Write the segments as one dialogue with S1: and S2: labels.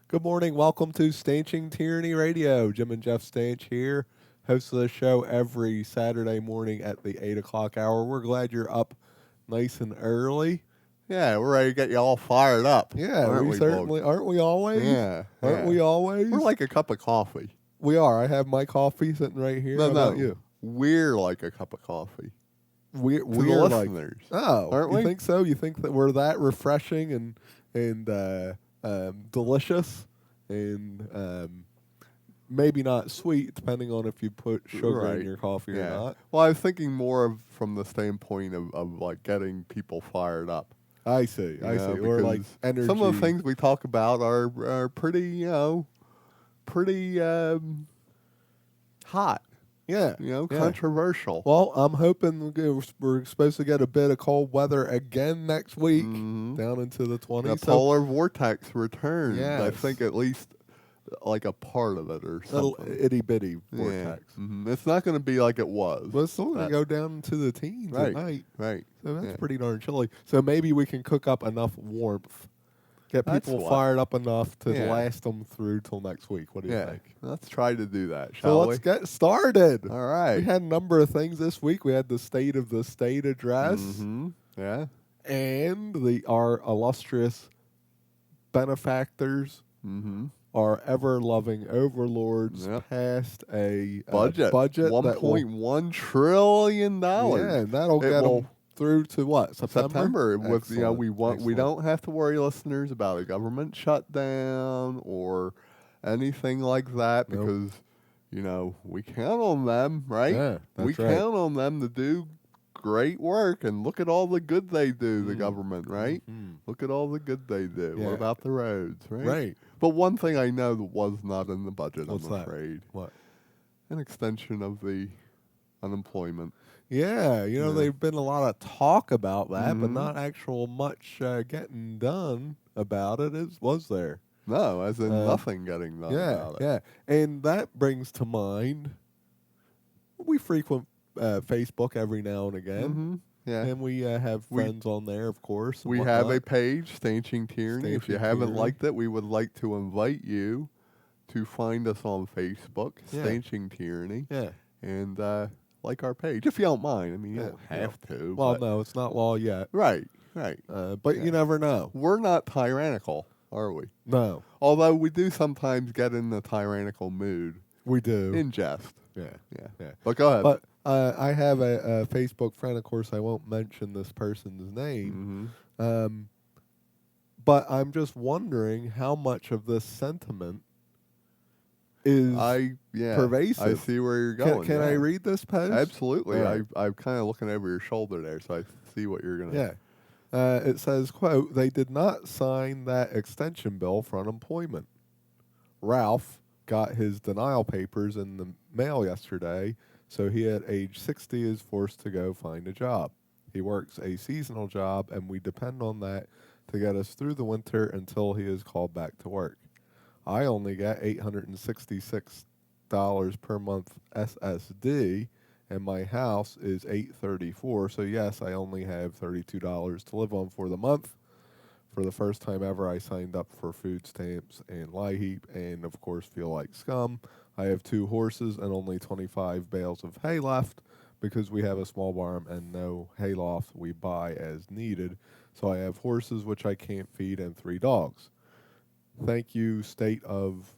S1: Good morning. Welcome to Stanching Tyranny Radio. Jim and Jeff Stanch here, hosts of the show every Saturday morning at the 8 o'clock hour. We're glad you're up nice and early.
S2: Yeah, we're ready to get you all fired up.
S1: Yeah,
S2: aren't
S1: we
S2: we,
S1: certainly aren't we always?
S2: Yeah,
S1: Aren't
S2: yeah.
S1: we always?
S2: We're like a cup of coffee.
S1: We are. I have my coffee sitting right here. How about you?
S2: We're like a cup of coffee.
S1: We're
S2: To the
S1: like
S2: listeners.
S1: aren't
S2: we?
S1: You think so? You think that we're that refreshing and delicious and maybe not sweet, depending on if you put sugar in your coffee or not.
S2: Well, I was thinking more from the standpoint of like getting people fired up.
S1: I see. I see. Or like energy.
S2: Some of the things we talk about are pretty, pretty hot.
S1: Yeah.
S2: Controversial.
S1: Well, I'm hoping we're supposed to get a bit of cold weather again next week, down into the 20s.
S2: The polar vortex returns.
S1: Yes.
S2: I think at least like a part of it or something.
S1: Little itty bitty vortex.
S2: It's not going to be like it was.
S1: But it's still going to go down to the teens at night.
S2: Right.
S1: So that's pretty darn chilly. So maybe we can cook up enough warmth, get people fired up enough to last them through till next week. What do you think?
S2: Let's try to do that, shall we?
S1: So let's get started.
S2: All right.
S1: We had a number of things this week. We had the State of the State address.
S2: Yeah.
S1: And our illustrious benefactors, our ever-loving overlords, passed a budget
S2: $1.1 trillion.
S1: Yeah, and that'll get them through to what?
S2: September. With we
S1: Excellent.
S2: don't have to worry, listeners, about a government shutdown or anything like that because we count on them, right?
S1: Yeah,
S2: we count on them to do great work, and look at all the good they do. The government, right? Look at all the good they do.
S1: Yeah.
S2: What about the roads, right?
S1: Right.
S2: But one thing I know that was not in the budget,
S1: What's
S2: I'm
S1: that?
S2: afraid.
S1: What?
S2: An extension of the unemployment.
S1: Yeah, there's been a lot of talk about that, but not actual much getting done about it. Was there?
S2: No, as in nothing getting done about it.
S1: Yeah, and that brings to mind, we frequent Facebook every now and again.
S2: Yeah.
S1: And we have friends on there, of course.
S2: We have a page, Stanching Tyranny. If you haven't liked it, we would like to invite you to find us on Facebook, Stanching Tyranny.
S1: Yeah.
S2: And like our page, if you don't mind. I mean, you don't have to.
S1: Well, no, it's not law yet.
S2: Right.
S1: But you never know.
S2: We're not tyrannical, are we?
S1: No.
S2: Although we do sometimes get in the tyrannical mood.
S1: We do.
S2: In jest.
S1: Yeah.
S2: But go ahead.
S1: But I have a Facebook friend. Of course, I won't mention this person's name. But I'm just wondering how much of this sentiment is pervasive.
S2: I see where you're going.
S1: Can I read this post?
S2: Absolutely.
S1: Right.
S2: I'm kind of looking over your shoulder there, so I see what you're going to...
S1: Yeah. It says, quote, "They did not sign that extension bill for unemployment. Ralph got his denial papers in the mail yesterday, so he at age 60 is forced to go find a job. He works a seasonal job, and we depend on that to get us through the winter until he is called back to work. I only get $866 per month SSD, and my house is $834. So yes, I only have $32 to live on for the month. For the first time ever, I signed up for food stamps and LIHEAP, and of course feel like scum. I have 2 horses and only 25 bales of hay left because we have a small barn and no hayloft we buy as needed. So I have horses which I can't feed and 3 dogs. Thank you, state of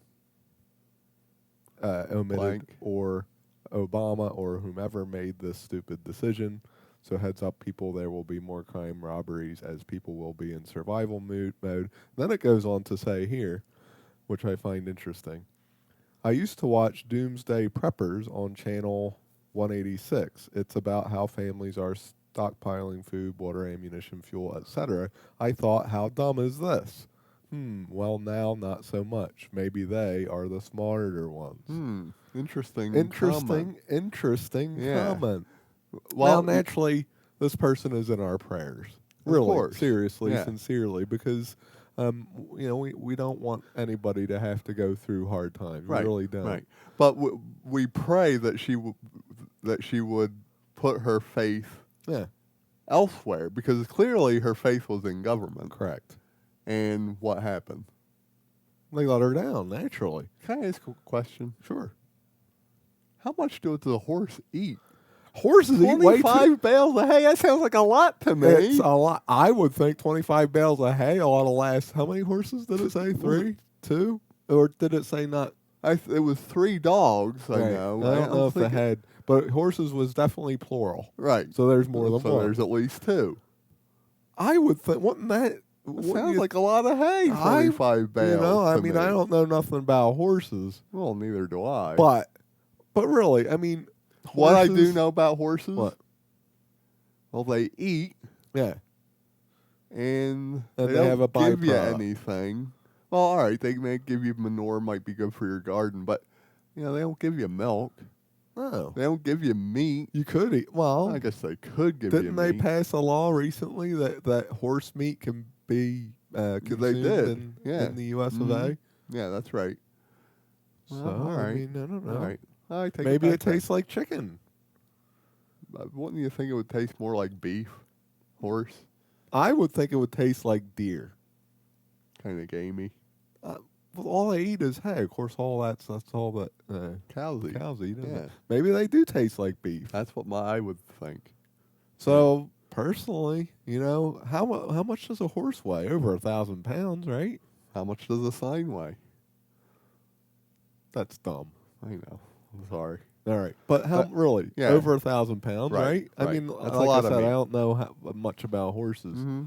S1: omitted
S2: Blank.
S1: or Obama or whomever made this stupid decision. So heads up, people, there will be more crime, robberies, as people will be in survival mode. Then it goes on to say here, which I find interesting. I used to watch Doomsday Preppers on Channel 186. It's about how families are stockpiling food, water, ammunition, fuel, etc. I thought, how dumb is this? Well, now not so much. Maybe they are the smarter ones.
S2: Interesting
S1: comment.
S2: Well,
S1: now, naturally, this person is in our prayers. Really,
S2: course.
S1: seriously, sincerely, because we don't want anybody to have to go through hard times.
S2: Right,
S1: We really don't.
S2: Right. But we pray that she would put her faith elsewhere, because clearly her faith was in government.
S1: Correct.
S2: And what happened?
S1: They let her down naturally.
S2: Can I ask a question?
S1: Sure.
S2: How much does the horse eat?
S1: Horses eat way too.
S2: 25 bales of hay? That sounds like a lot to me.
S1: It's a lot. I would think 25 bales of hay ought to last. How many horses did it say? 3? 2? Or did it say not?
S2: It was 3 dogs, I
S1: Right.
S2: know.
S1: I don't know if the
S2: think
S1: head, but horses was definitely plural.
S2: Right.
S1: So there's more than
S2: so
S1: one.
S2: there's at least 2.
S1: I would think, wouldn't that?
S2: It
S1: wouldn't
S2: sounds
S1: you-
S2: like a lot of hay, 25 bales.
S1: You know, I
S2: to
S1: mean,
S2: me.
S1: I don't know nothing about horses,
S2: Well, neither do I.
S1: but really, I mean,
S2: what I do
S1: horses-
S2: know about horses,
S1: What?
S2: well, they eat
S1: Yeah.
S2: and
S1: And
S2: they
S1: they have
S2: don't
S1: a
S2: give you
S1: byproduct.
S2: anything. Well, all right, they may give you manure, might be good for your garden, but they don't give you milk.
S1: No.
S2: They don't give you meat.
S1: You could eat. Well,
S2: I guess they could give you
S1: didn't they
S2: meat.
S1: pass a law recently that horse meat can be consumed
S2: did.
S1: in the U.S. of
S2: Mhm.
S1: A?
S2: Yeah, that's right.
S1: So,
S2: Well, all right.
S1: I mean, I don't know.
S2: All right. All right, take
S1: Maybe
S2: it
S1: it
S2: back
S1: tastes like chicken.
S2: then. Wouldn't you think it would taste more like beef? Horse?
S1: I would think it would taste like deer.
S2: Kind of gamey.
S1: Well, all they eat is hay. Of course, that's all that
S2: Cows eat.
S1: cows eat. Isn't
S2: Yeah.
S1: it? Maybe they do taste like beef.
S2: That's what I would think.
S1: So personally, how much does a horse weigh? Over 1,000 pounds, right?
S2: How much does a sign weigh?
S1: That's dumb.
S2: I know. I'm sorry.
S1: All right, but how really?
S2: yeah.
S1: Over 1,000 pounds,
S2: Right,
S1: right? I
S2: right.
S1: mean,
S2: That's a
S1: like
S2: lot
S1: I
S2: of
S1: said,
S2: meat.
S1: I don't know much about horses.
S2: Mm-hmm.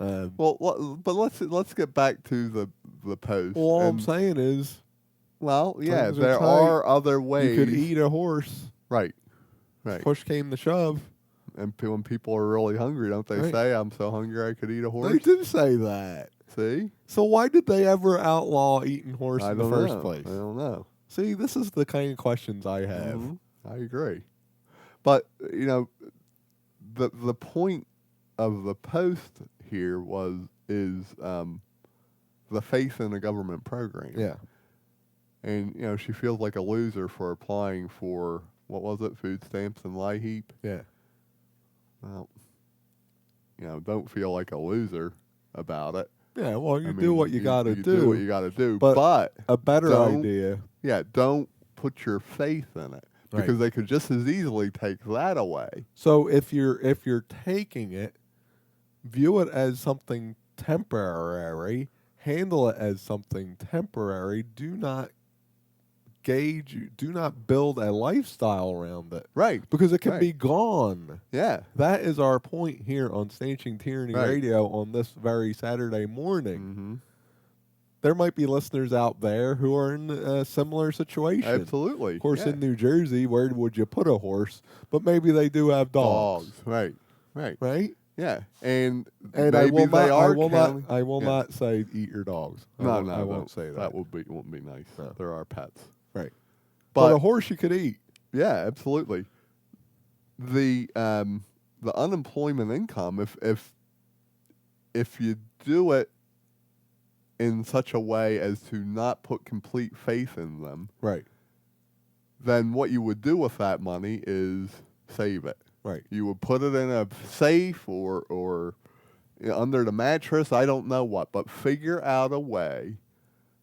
S1: Um,
S2: Well, but let's get back to the post.
S1: all I'm
S2: And-
S1: saying is,
S2: well, yeah,
S1: times are
S2: there
S1: tight.
S2: are other ways.
S1: you could eat a horse.
S2: Right.
S1: If
S2: Right.
S1: push came to shove.
S2: And when people are really hungry, don't they
S1: Right.
S2: say, "I'm so hungry I could eat a horse"?
S1: They did say that.
S2: See,
S1: So why did they ever outlaw eating horse
S2: I
S1: in the
S2: don't
S1: first
S2: know.
S1: place?
S2: I don't know.
S1: See, this is the kind of questions I have.
S2: Mhm. I agree. But the point of the post here is the faith in the government program.
S1: Yeah.
S2: And she feels like a loser for applying for what was it, food stamps and LIHEAP.
S1: Yeah.
S2: Well, don't feel like a loser about it.
S1: Yeah, well, you
S2: I
S1: do
S2: mean,
S1: what you got to
S2: you
S1: do.
S2: do what you got to do.
S1: But
S2: But
S1: a better
S2: don't-
S1: idea.
S2: yeah, don't put your faith in it
S1: Right.
S2: because they could just as easily take that away.
S1: So if you're taking it, view it as something temporary, handle it as something temporary. Do not build a lifestyle around it
S2: Right.
S1: because it can
S2: Right.
S1: be gone.
S2: Yeah.
S1: That is our point here on Stanching Tyranny
S2: Right.
S1: Radio on this very Saturday morning.
S2: Mm-hmm.
S1: There might be listeners out there who are in a similar situation.
S2: Absolutely.
S1: Of course,
S2: yeah.
S1: in New Jersey, where would you put a horse? But maybe they do have dogs,
S2: Right. Right.
S1: right?
S2: Yeah. And
S1: And
S2: maybe
S1: I will
S2: they
S1: not.
S2: are
S1: I will
S2: counting-
S1: not. I will
S2: yeah.
S1: not say eat your dogs.
S2: No,
S1: I won't say that.
S2: That won't be nice.
S1: No.
S2: There are pets.
S1: Right. But
S2: But
S1: a horse you could eat.
S2: yeah, absolutely. The unemployment income, if you do it in such a way as to not put complete faith in them,
S1: Right.
S2: then what you would do with that money is save it.
S1: Right.
S2: You would put it in a safe or under the mattress, I don't know what, but figure out a way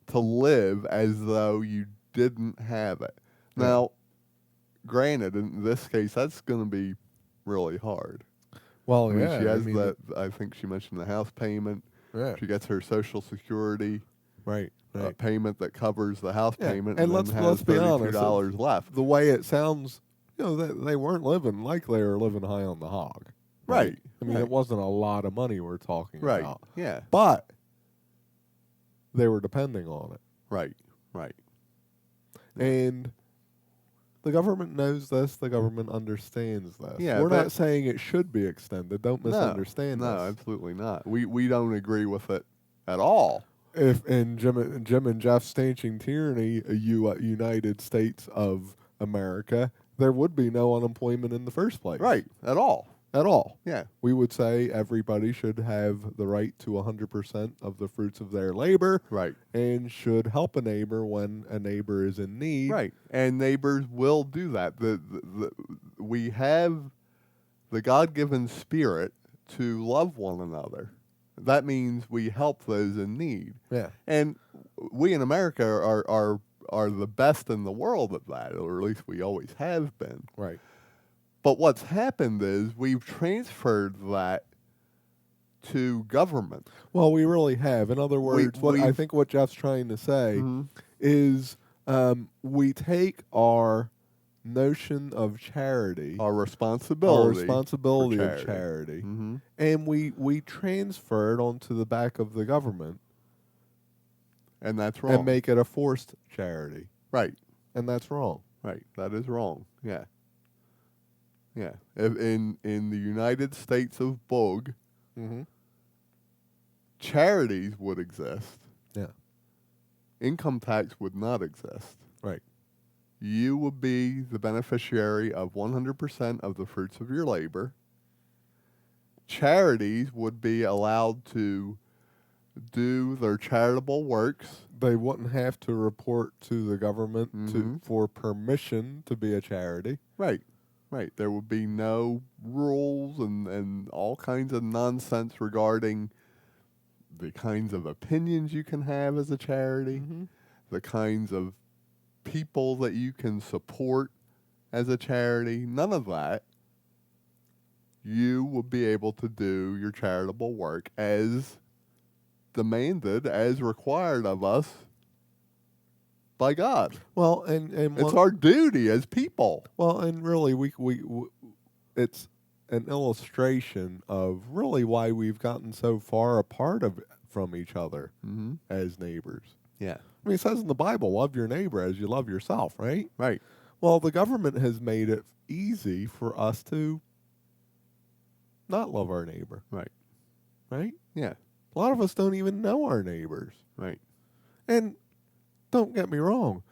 S2: to live as though you didn't have it.
S1: Yeah.
S2: Now, granted, in this case, that's going to be really hard.
S1: Well,
S2: I mean,
S1: yeah.
S2: she has
S1: I mean,
S2: that. I think she mentioned the house payment.
S1: Yeah.
S2: She gets her Social Security
S1: Right. Right.
S2: payment that covers the house
S1: Yeah,
S2: payment,
S1: and
S2: then
S1: let's
S2: has
S1: be honest,
S2: $32 left.
S1: The way it sounds, they weren't living like they were living high on the hog.
S2: Right.
S1: I mean,
S2: Right.
S1: it wasn't a lot of money we're talking
S2: Right.
S1: about.
S2: Yeah.
S1: But they were depending on it.
S2: Right. Right.
S1: And the government knows this. The government understands this.
S2: Yeah,
S1: We're
S2: but-
S1: not saying it should be extended. Don't misunderstand
S2: No,
S1: this.
S2: absolutely not. We don't agree with it at all.
S1: If in Jim and Jeff Stanching Tyranny, United States of America, there would be no unemployment in the first place.
S2: Right. At all.
S1: At all.
S2: Yeah.
S1: We would say everybody should have the right to 100% of the fruits of their labor
S2: Right.
S1: and should help a neighbor when a neighbor is in need.
S2: Right. And neighbors will do that. We have the God-given spirit to love one another. That means we help those in need.
S1: Yeah.
S2: And we in America are the best in the world at that, or at least we always have been.
S1: Right.
S2: But what's happened is we've transferred that to government.
S1: Well, we really have. In other words, what I
S2: we've-
S1: think what Jeff's trying to say
S2: Mhm.
S1: is we take our notion of charity,
S2: Our responsibility,
S1: responsibility
S2: for
S1: of charity,
S2: hmm
S1: and we transfer it onto the back of the government
S2: and that's wrong.
S1: and make it a forced charity,
S2: right,
S1: and that's wrong.
S2: right. That is wrong. Yeah, yeah. In the United States of Bug,
S1: Mm-hmm.
S2: charities would exist.
S1: Yeah.
S2: Income tax would not exist.
S1: Right.
S2: You would be the beneficiary of 100% of the fruits of your labor. Charities would be allowed to do their charitable works.
S1: They wouldn't have to report to the government
S2: Mhm.
S1: for permission to be a charity.
S2: Right, right. There would be no rules and all kinds of nonsense regarding the kinds of opinions you can have as a charity,
S1: Mm-hmm.
S2: the kinds of people that you can support as a charity. None of that. You would be able to do your charitable work as demanded, as required of us by God.
S1: Well, and
S2: It's our duty as people.
S1: well, and really, it's an illustration of really why we've gotten so far apart from each other
S2: Mm-hmm.
S1: as neighbors.
S2: Yeah.
S1: I mean, it says in the Bible, "Love your neighbor as you love yourself." Right.
S2: Right.
S1: Well, the government has made it easy for us to not love our neighbor.
S2: Right.
S1: Right.
S2: Yeah.
S1: A lot of us don't even know our neighbors.
S2: Right.
S1: And don't get me wrong,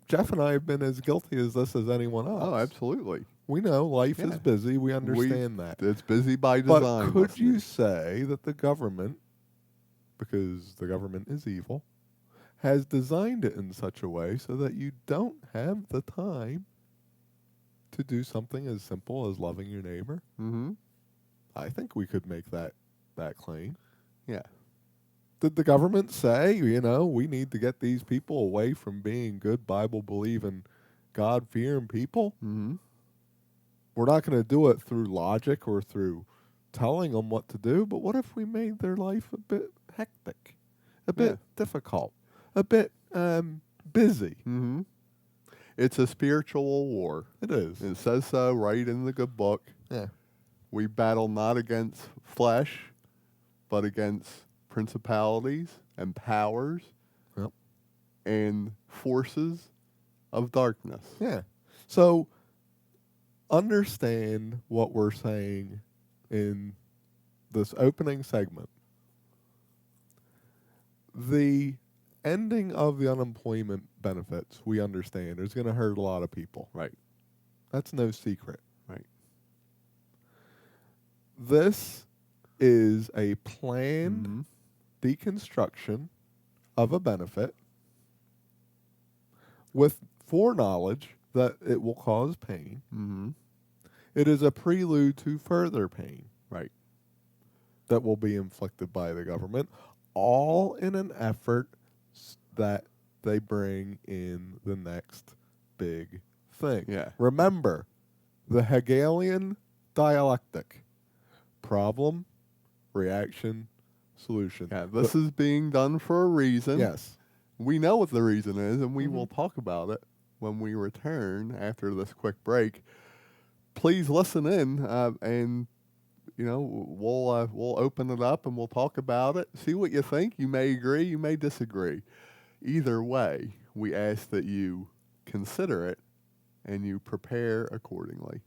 S1: Jeff and I have been as guilty as this as anyone else.
S2: Oh, absolutely.
S1: We know life
S2: Yeah.
S1: is busy. We understand that.
S2: It's busy by design.
S1: But could
S2: with
S1: you
S2: me.
S1: say that the government, because the government is evil, has designed it in such a way so that you don't have the time to do something as simple as loving your neighbor?
S2: Mm-hmm.
S1: I think we could make that claim.
S2: Yeah.
S1: Did the government say, we need to get these people away from being good Bible-believing, God-fearing people?
S2: Mm-hmm.
S1: We're not going to do it through logic or through telling them what to do, but what if we made their life a bit hectic, a bit difficult, a bit busy?
S2: Mm-hmm. It's a spiritual war.
S1: It is.
S2: It says so right in the good book.
S1: Yeah.
S2: We battle not against flesh, but against principalities and powers
S1: Yep.
S2: and forces of darkness.
S1: Yeah. So understand what we're saying in this opening segment. The ending of the unemployment benefits, we understand, is going to hurt a lot of people.
S2: Right.
S1: That's no secret.
S2: Right.
S1: This is a planned
S2: Mm-hmm.
S1: deconstruction of a benefit with foreknowledge that it will cause pain.
S2: Mm-hmm.
S1: It is a prelude to further pain
S2: Right.
S1: that will be inflicted by the government, all in an effort that they bring in the next big thing.
S2: Yeah.
S1: Remember, the Hegelian dialectic: problem, reaction, solution.
S2: Yeah. This is being done for a reason.
S1: Yes.
S2: We know what the reason is, and we
S1: Mhm.
S2: will talk about it when we return after this quick break. Please listen in, and we'll open it up and we'll talk about it. See what you think. You may agree, you may disagree. Either way, we ask that you consider it and you prepare accordingly.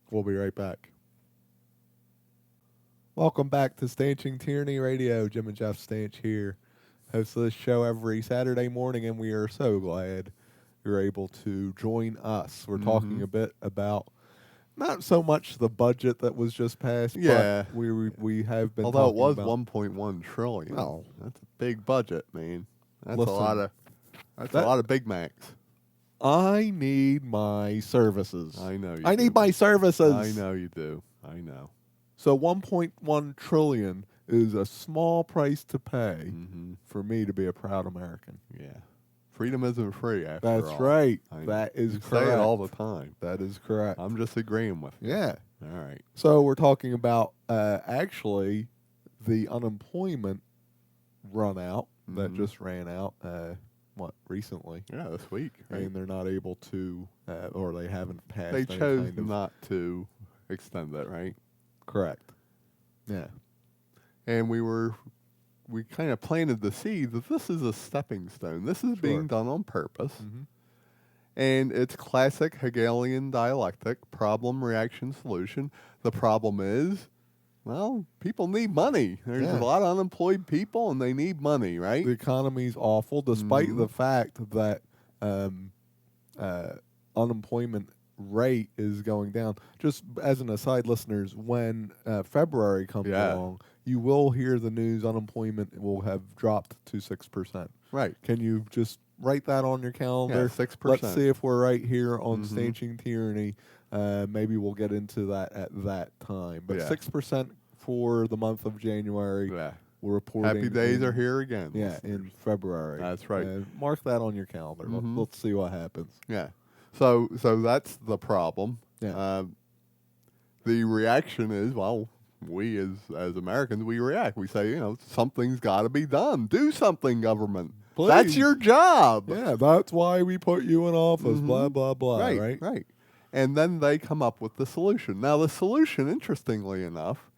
S1: We'll be right back. Welcome back to Stanching Tyranny Radio. Jim and Jeff Stanch here. Host of this show every Saturday morning, and we are so glad you're able to join us. We're talking a bit about not so much the budget that was just passed,
S2: Yeah.
S1: but we have been
S2: Although it
S1: talking
S2: was
S1: about
S2: 1.1 trillion.
S1: Well,
S2: That's a big budget, man. That's
S1: listen,
S2: a lot of Big Macs.
S1: I need my services.
S2: I know you
S1: I
S2: do.
S1: need my services.
S2: I know you do. I know.
S1: So 1.1 trillion is a small price to pay
S2: Mm-hmm.
S1: for me to be a proud American.
S2: Yeah. Freedom isn't free, after
S1: That's
S2: all.
S1: right.
S2: I
S1: That is
S2: you
S1: correct.
S2: say it all the time.
S1: That is correct.
S2: I'm just agreeing with you.
S1: Yeah.
S2: All right.
S1: So we're talking about actually the unemployment run out that
S2: Mhm.
S1: just ran out. Recently?
S2: Yeah, this week. Right?
S1: And they're not able to, or they haven't passed.
S2: They
S1: any
S2: chose
S1: kind of,
S2: not to extend it, right?
S1: correct. Yeah.
S2: And we kind of planted the seed that this is a stepping stone. This is being done on purpose.
S1: Mm-hmm.
S2: And it's classic Hegelian dialectic, problem, reaction, solution. The problem is, well, people need money. There's
S1: Yeah.
S2: a lot of unemployed people, and they need money, right?
S1: The economy's awful, despite
S2: Mhm.
S1: the fact that unemployment rate is going down. Just as an aside, listeners, when February comes
S2: Yeah.
S1: along, you will hear the news unemployment will have dropped to 6%.
S2: Right.
S1: Can you just write that on your calendar?
S2: Yeah, 6%.
S1: Let's see if we're right here on
S2: Mhm.
S1: Stanching Tyranny. Maybe we'll get into that at that time. But
S2: Yeah.
S1: 6% for the month of January.
S2: Yeah.
S1: We're reporting.
S2: Happy days
S1: in-
S2: are here again.
S1: Yeah,
S2: listeners.
S1: in February.
S2: That's right.
S1: Mark that on your calendar.
S2: Mhm.
S1: Let's see what happens.
S2: Yeah. So that's the problem.
S1: Yeah.
S2: The reaction is, well, we as Americans, we react. We say, something's got to be done. Do something, government. That's
S1: Please.
S2: your job.
S1: Yeah, that's why we put you in office.
S2: Mhm.
S1: Blah blah blah. Right.
S2: Right. And then they come up with the solution. Now, the solution, interestingly enough,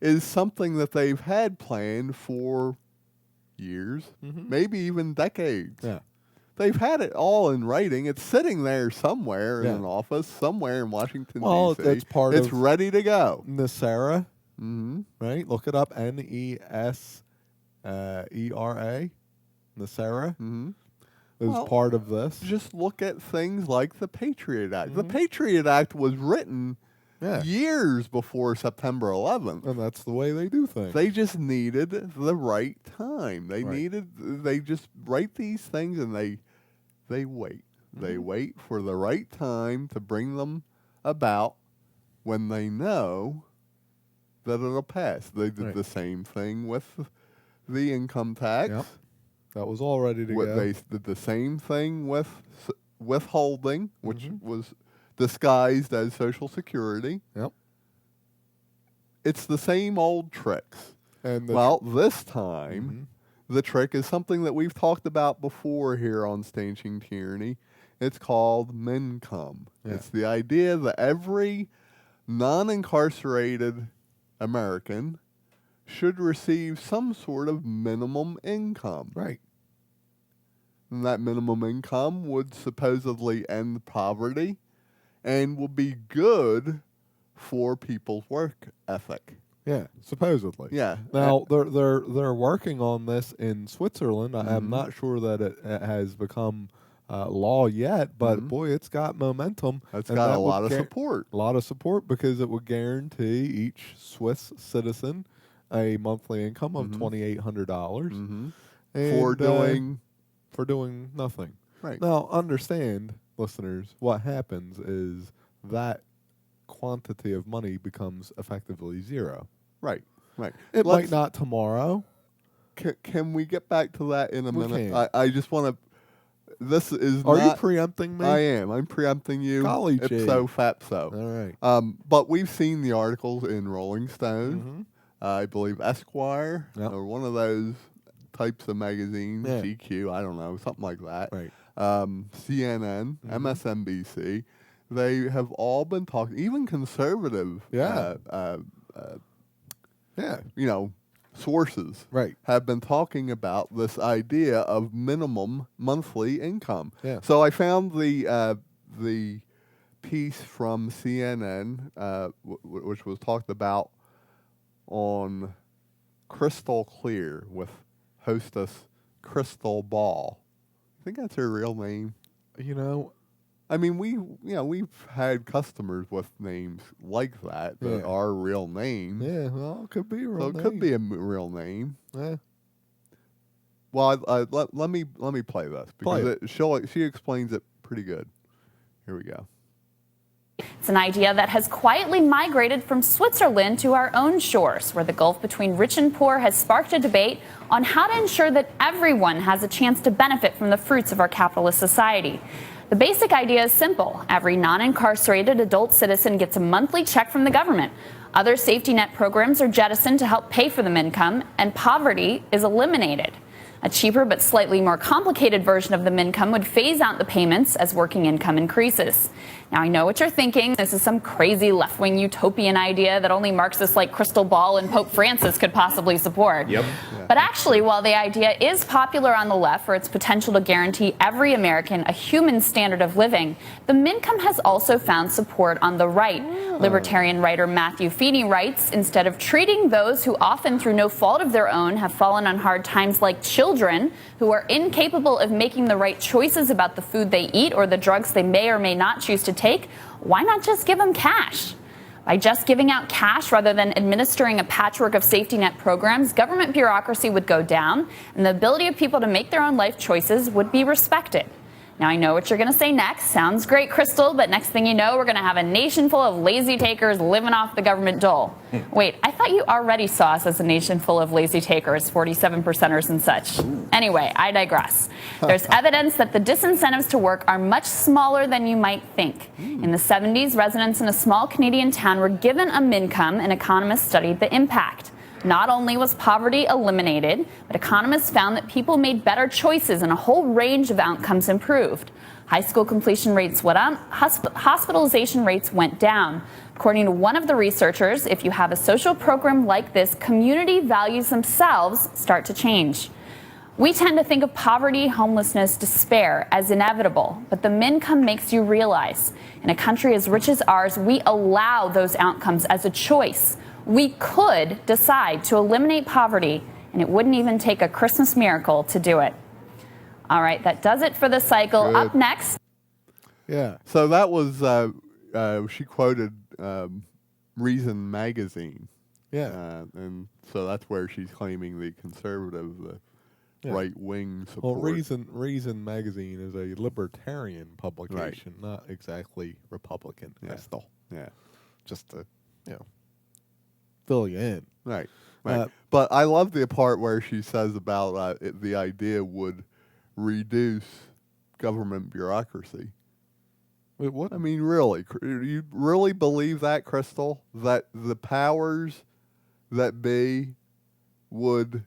S2: is something that they've had planned for years,
S1: Mhm.
S2: maybe even decades.
S1: Yeah.
S2: They've had it all in writing. It's sitting there somewhere in
S1: Yeah.
S2: an office, somewhere in Washington,
S1: Well,
S2: D.C.
S1: it's part
S2: It's
S1: of
S2: ready to go.
S1: NESARA,
S2: Mm-hmm.
S1: right? Look it up. NESERA. NESARA
S2: Mm-hmm.
S1: is
S2: Well,
S1: part of this.
S2: Just look at things like the Patriot Act. The
S1: Mhm.
S2: Patriot Act was written
S1: Yeah.
S2: years before September 11th.
S1: And that's the way they do things.
S2: They just needed the right time.
S1: Right.
S2: They just write these things and they wait. They
S1: Mhm.
S2: wait for the right time to bring them about when they know that it'll pass. They did
S1: Right.
S2: the same thing with the income tax.
S1: Yep. That was all ready to go.
S2: They did the same thing with withholding, which
S1: Mhm.
S2: was disguised as Social Security.
S1: Yep.
S2: It's the same old tricks.
S1: And
S2: Well, this time,
S1: Mhm.
S2: the trick is something that we've talked about before here on Stanching Tyranny. It's called Mincome.
S1: Yeah.
S2: It's the idea that every non-incarcerated American should receive some sort of minimum income.
S1: Right.
S2: And that minimum income would supposedly end poverty and will be good for people's work ethic.
S1: Yeah. Supposedly.
S2: Yeah.
S1: Now they're working on this in Switzerland. I'm
S2: Mhm.
S1: not sure that it has become law yet, but
S2: Mhm.
S1: boy, it's got momentum.
S2: That's
S1: and
S2: got a
S1: that would
S2: lot of support.
S1: A lot of support because it would guarantee each Swiss citizen a monthly income of
S2: Mhm.
S1: $2,800
S2: Mhm.
S1: and,
S2: For
S1: for doing nothing.
S2: right.
S1: Now, understand, listeners, what happens is that quantity of money becomes effectively zero.
S2: Right.
S1: It
S2: Let's-
S1: might not tomorrow.
S2: Can we get back to that in a
S1: We
S2: minute?
S1: can.
S2: I just want to. This is
S1: Are you
S2: not.
S1: preempting me?
S2: I am. I'm preempting you.
S1: Golly gee.
S2: Ipso fapso.
S1: All right.
S2: But we've seen the articles in Rolling Stone,
S1: Mhm.
S2: I believe Esquire,
S1: Yep.
S2: or one of those types of magazines,
S1: Yeah.
S2: GQ, I don't know, something like that.
S1: Right.
S2: CNN,
S1: Mhm.
S2: MSNBC, they have all been talking, even conservative,
S1: Yeah. Yeah.
S2: sources
S1: Right.
S2: have been talking about this idea of minimum monthly income.
S1: Yeah.
S2: So I found the piece from CNN, which was talked about on Crystal Clear with hostess Crystal Ball. I think that's her real name.
S1: You know,
S2: I mean, we've had customers with names like that
S1: Yeah.
S2: are real names.
S1: yeah, well, it could be a real
S2: So it could be a real name.
S1: Yeah.
S2: Well, let me play this
S1: Play
S2: because she explains it pretty good. Here we go.
S3: It's an idea that has quietly migrated from Switzerland to our own shores, where the gulf between rich and poor has sparked a debate on how to ensure that everyone has a chance to benefit from the fruits of our capitalist society. The basic idea is simple. Every non-incarcerated adult citizen gets a monthly check from the government. Other safety net programs are jettisoned to help pay for the Mincome, and poverty is eliminated. A cheaper but slightly more complicated version of the Mincome would phase out the payments as working income increases. Now, I know what you're thinking. This is some crazy left-wing utopian idea that only Marxists like Crystal Ball and Pope Francis could possibly support.
S4: Yep.
S3: But actually, while the idea is popular on the left for its potential to guarantee every American a human standard of living, the Mincome has also found support on the right. Libertarian writer Matthew Feeney writes, instead of treating those who often through no fault of their own have fallen on hard times like children who are incapable of making the right choices about the food they eat or the drugs they may or may not choose to take, why not just give them cash? By just giving out cash rather than administering a patchwork of safety net programs, government bureaucracy would go down and the ability of people to make their own life choices would be respected. Now, I know what you're going to say next. Sounds great, Crystal, but next thing you know, we're going to have a nation full of lazy takers living off the government dole. Wait, I thought you already saw us as a nation full of lazy takers, 47%ers and such. Anyway, I digress. There's evidence that the disincentives to work are much smaller than you might think. In the 70s, residents in a small Canadian town were given a Mincome, and economists studied the impact. Not only was poverty eliminated, but economists found that people made better choices and a whole range of outcomes improved. High school completion rates went up, hospitalization rates went down. According to one of the researchers, if you have a social program like this, community values themselves start to change. We tend to think of poverty, homelessness, despair as inevitable, but the Mincome makes you realize in a country as rich as ours, we allow those outcomes as a choice. We could decide to eliminate poverty, and it wouldn't even take a Christmas miracle to do it. All right, that does it for the cycle.
S2: Good.
S3: Up next.
S2: Yeah. So that was, she quoted Reason magazine.
S1: Yeah.
S2: And so that's where she's claiming the conservative, right-wing support.
S1: Well, Reason magazine is a libertarian publication, not exactly Republican. Crystal.
S2: Yeah.
S1: Just to, fill you in.
S2: Right. But I love the part where she says about the idea would reduce government bureaucracy.
S1: Wait, what?
S2: I mean, really, you really believe that, Crystal? That the powers that be would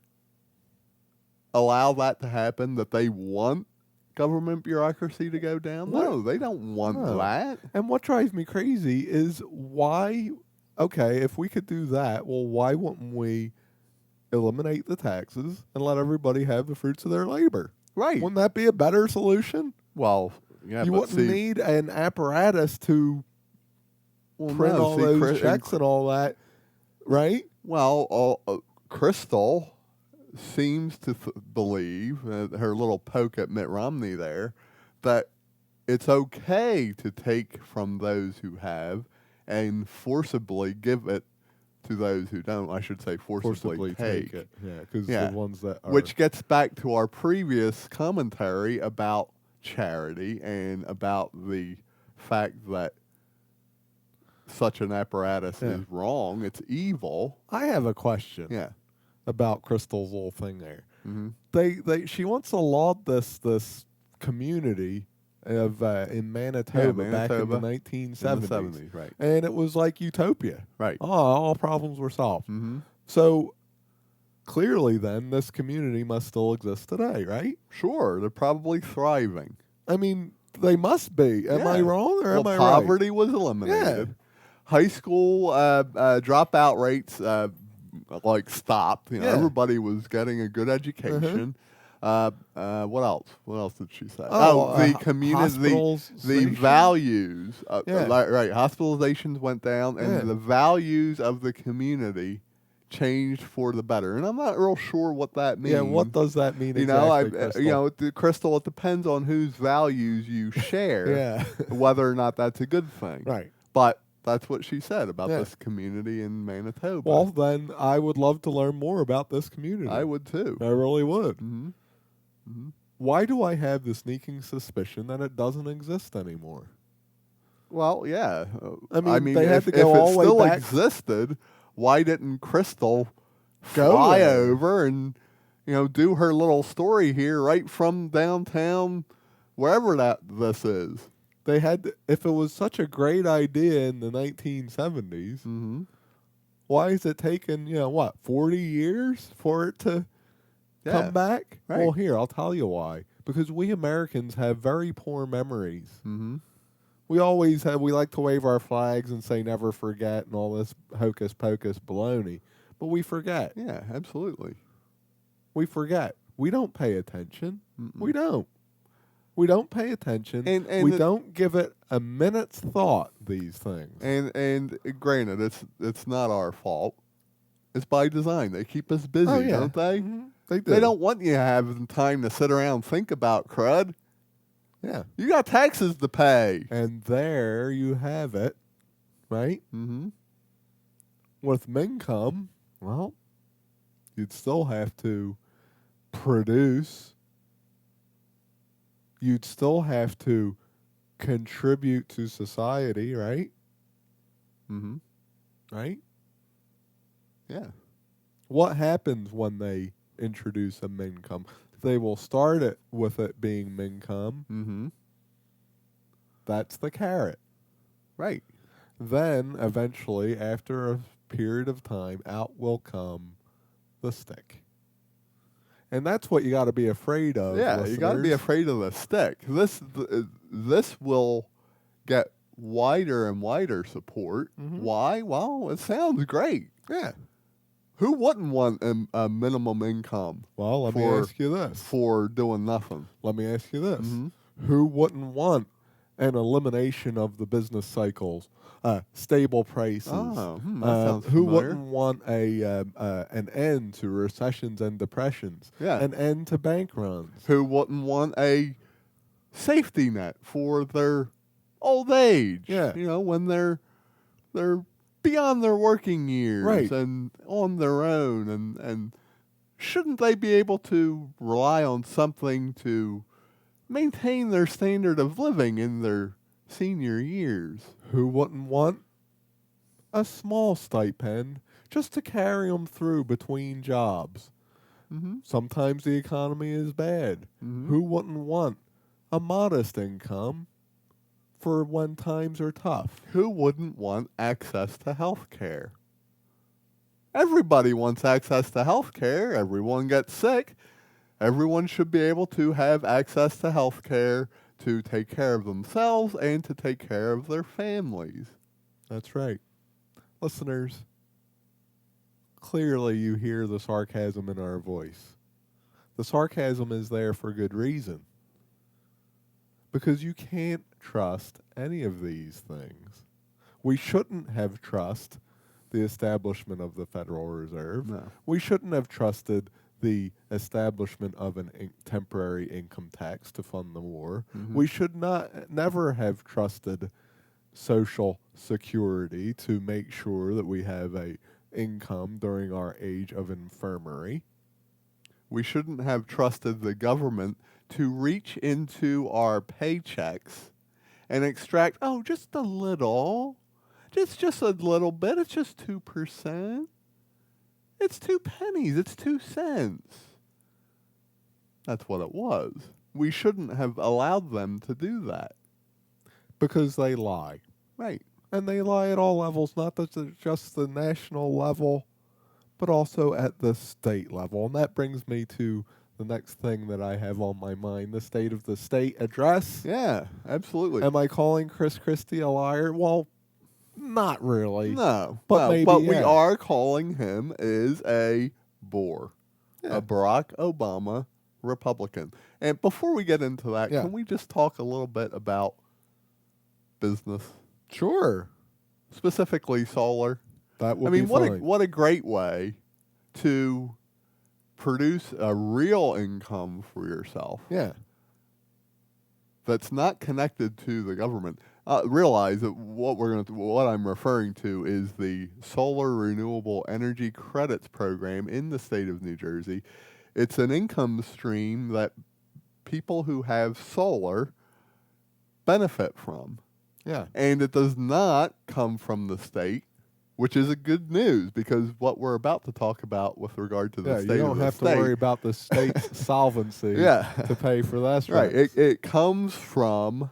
S2: allow that to happen? That they want government bureaucracy to go down? No, they don't want that.
S1: And what drives me crazy is why... Okay, if we could do that, well, why wouldn't we eliminate the taxes and let everybody have the fruits of their labor?
S2: Right.
S1: Wouldn't that be a better solution?
S2: Well, yeah,
S1: you wouldn't need an apparatus to print all those checks and all that, right?
S2: Well, Crystal seems to believe, her little poke at Mitt Romney there, that it's okay to take from those who have and forcibly give it to those who don't. I should say forcibly take
S1: it. Yeah, because the ones that are...
S2: Which gets back to our previous commentary about charity and about the fact that such an apparatus is wrong. It's evil.
S1: I have a question.
S2: Yeah.
S1: About Crystal's little thing there.
S2: Mm-hmm.
S1: She wants to laud this community of in Manitoba, back in the 1970s.
S2: Right.
S1: And it was like utopia.
S2: Right.
S1: Oh, all problems were solved.
S2: Mm-hmm.
S1: So clearly then this community must still exist today, right?
S2: Sure, they're probably thriving.
S1: I mean, they must be. Am I wrong or am I right?
S2: Poverty was eliminated.
S1: Yeah.
S2: High school dropout rates stopped. Everybody was getting a good education. What else? What else did she say? The community, the values. Right. Hospitalizations went down, and the values of the community changed for the better. And I'm not real sure what that means.
S1: Yeah, what does that mean exactly, Crystal?
S2: Crystal, it depends on whose values you share, whether or not that's a good thing.
S1: Right.
S2: But that's what she said about this community in Manitoba.
S1: Well, then I would love to learn more about this community.
S2: I would too.
S1: I really would.
S2: Mm-hmm. Mm-hmm.
S1: Why do I have the sneaking suspicion that it doesn't exist anymore?
S2: Well, yeah.
S1: I mean, they
S2: if,
S1: had to
S2: if
S1: go
S2: it
S1: all the way
S2: still
S1: back.
S2: existed, why didn't Crystal
S1: Go
S2: fly
S1: there.
S2: over and do her little story here right from downtown, wherever this is?
S1: They had to, if it was such a great idea in the 1970s,
S2: Mm-hmm.
S1: why is it taking 40 years for it to
S2: Yeah.
S1: come back?
S2: Right.
S1: Well, here I'll tell you why. Because we Americans have very poor memories.
S2: Mm-hmm.
S1: We like to wave our flags and say never forget and all this hocus pocus baloney, but we forget.
S2: Yeah, absolutely.
S1: We forget. We don't pay attention.
S2: Mm-mm.
S1: We don't. We don't pay attention.
S2: And
S1: we don't give it a minute's thought, these things.
S2: And granted, it's not our fault. It's by design. They keep us busy,
S1: Oh, yeah.
S2: don't they?
S1: Mm-hmm. They do.
S2: They don't want you having time to sit around and think about crud.
S1: Yeah.
S2: You got taxes to pay.
S1: And there you have it, right?
S2: Mm-hmm.
S1: With Mincome, well, you'd still have to produce. You'd still have to contribute to society, right?
S2: Mm-hmm.
S1: Right?
S2: Yeah.
S1: What happens when they introduce a Mincome? They will start it with it being Mincome.
S2: Mm-hmm.
S1: That's the carrot.
S2: Right.
S1: Then, eventually, after a period of time, out will come the stick. And that's what you got to be afraid of.
S2: Yeah, you got to be
S1: listeners.
S2: afraid of the stick. This will get wider and wider support.
S1: Mhm.
S2: Why? Well, it sounds great.
S1: Yeah.
S2: Who wouldn't want a minimum income
S1: Well, let me
S2: For-
S1: ask you this.
S2: for doing nothing?
S1: Let me ask you this.
S2: Mhm.
S1: Who wouldn't want an elimination of the business cycles, stable prices?
S2: Oh, that sounds
S1: who
S2: familiar.
S1: wouldn't want an end to recessions and depressions?
S2: Yeah.
S1: An end to bank runs?
S2: Who wouldn't want a safety net for their old age?
S1: Yeah.
S2: When they're beyond their working years
S1: Right.
S2: and on their own, and shouldn't they be able to rely on something to maintain their standard of living in their senior years?
S1: Who wouldn't want a small stipend just to carry them through between jobs?
S2: Mm-hmm.
S1: Sometimes the economy is bad.
S2: Mhm.
S1: Who wouldn't want a modest income for when times are tough?
S2: Who wouldn't want access to health care? Everybody wants access to health care. Everyone gets sick. Everyone should be able to have access to health care to take care of themselves and to take care of their families.
S1: That's right. Listeners, clearly you hear the sarcasm in our voice. The sarcasm is there for good reason. Because you can't trust any of these things. We shouldn't have trust the establishment of the Federal Reserve.
S2: No.
S1: We shouldn't have trusted the establishment of an temporary income tax to fund the war.
S2: Mhm.
S1: We should never have trusted Social Security to make sure that we have a income during our age of infirmary.
S2: We shouldn't have trusted the government to reach into our paychecks and extract, just a little. Just a little bit. It's just 2%. It's 2 pennies. It's 2 cents. That's what it was. We shouldn't have allowed them to do that.
S1: Because they lie.
S2: Right.
S1: And they lie at all levels, not just the national level, but also at the state level. And that brings me to the next thing that I have on my mind, the State of the State address.
S2: Yeah, absolutely.
S1: Am I calling Chris Christie a liar? Well, not really.
S2: No.
S1: But
S2: no,
S1: maybe,
S2: but we
S1: yeah.
S2: are calling him is a bore.
S1: Yeah.
S2: A Barack Obama Republican. And before we get into that,
S1: Yeah.
S2: can we just talk a little bit about business?
S1: Sure.
S2: Specifically solar.
S1: That would
S2: I mean,
S1: be
S2: what
S1: fine.
S2: a great way to produce a real income for yourself
S1: Yeah.
S2: that's not connected to the government. Realize that what I'm referring to is the Solar Renewable Energy Credits Program in the state of New Jersey. It's an income stream that people who have solar benefit from.
S1: Yeah.
S2: And it does not come from the state, which is a good news because what we're about to talk about with regard to the
S1: Yeah,
S2: state
S1: you don't
S2: of the
S1: have
S2: state,
S1: to worry about the state's solvency
S2: Yeah.
S1: to pay for that.
S2: right? It comes from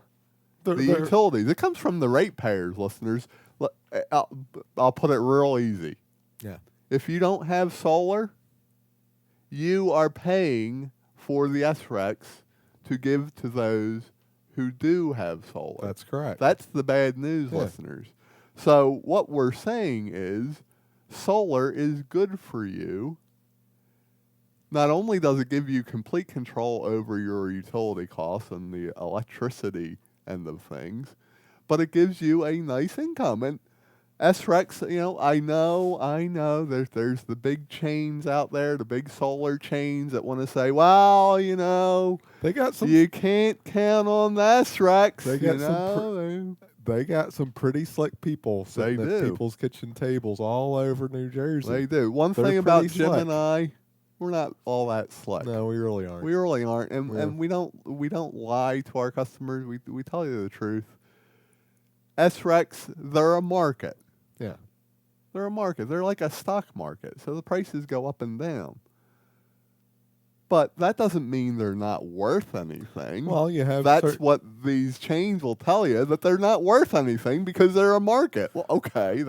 S2: the
S1: They're-
S2: utilities. It comes from the ratepayers, listeners. I'll put it real easy.
S1: Yeah.
S2: If you don't have solar, you are paying for the SRECs to give to those who do have solar.
S1: That's correct.
S2: That's the bad news,
S1: Yeah.
S2: listeners. So what we're saying is solar is good for you. Not only does it give you complete control over your utility costs and the electricity and the things, but it gives you a nice income. And SRECs, I know, there's the big chains out there, the big solar chains that want to say, well,
S1: they got some.
S2: you can't count on the SRECs.
S1: They got They got some pretty slick people sitting
S2: They
S1: at
S2: do.
S1: people's kitchen tables all over New Jersey.
S2: They do. One
S1: They're
S2: thing about
S1: pretty
S2: Jim
S1: slick.
S2: and I, we're not all that slick.
S1: No, we really aren't.
S2: We really aren't, and
S1: Yeah.
S2: we don't lie to our customers. We tell you the truth. SRECs, they're a market.
S1: Yeah.
S2: They're a market. They're like a stock market, so the prices go up and down. But that doesn't mean they're not worth anything.
S1: Well, you have.
S2: That's what these chains will tell you, that they're not worth anything because they're a market. Well, okay,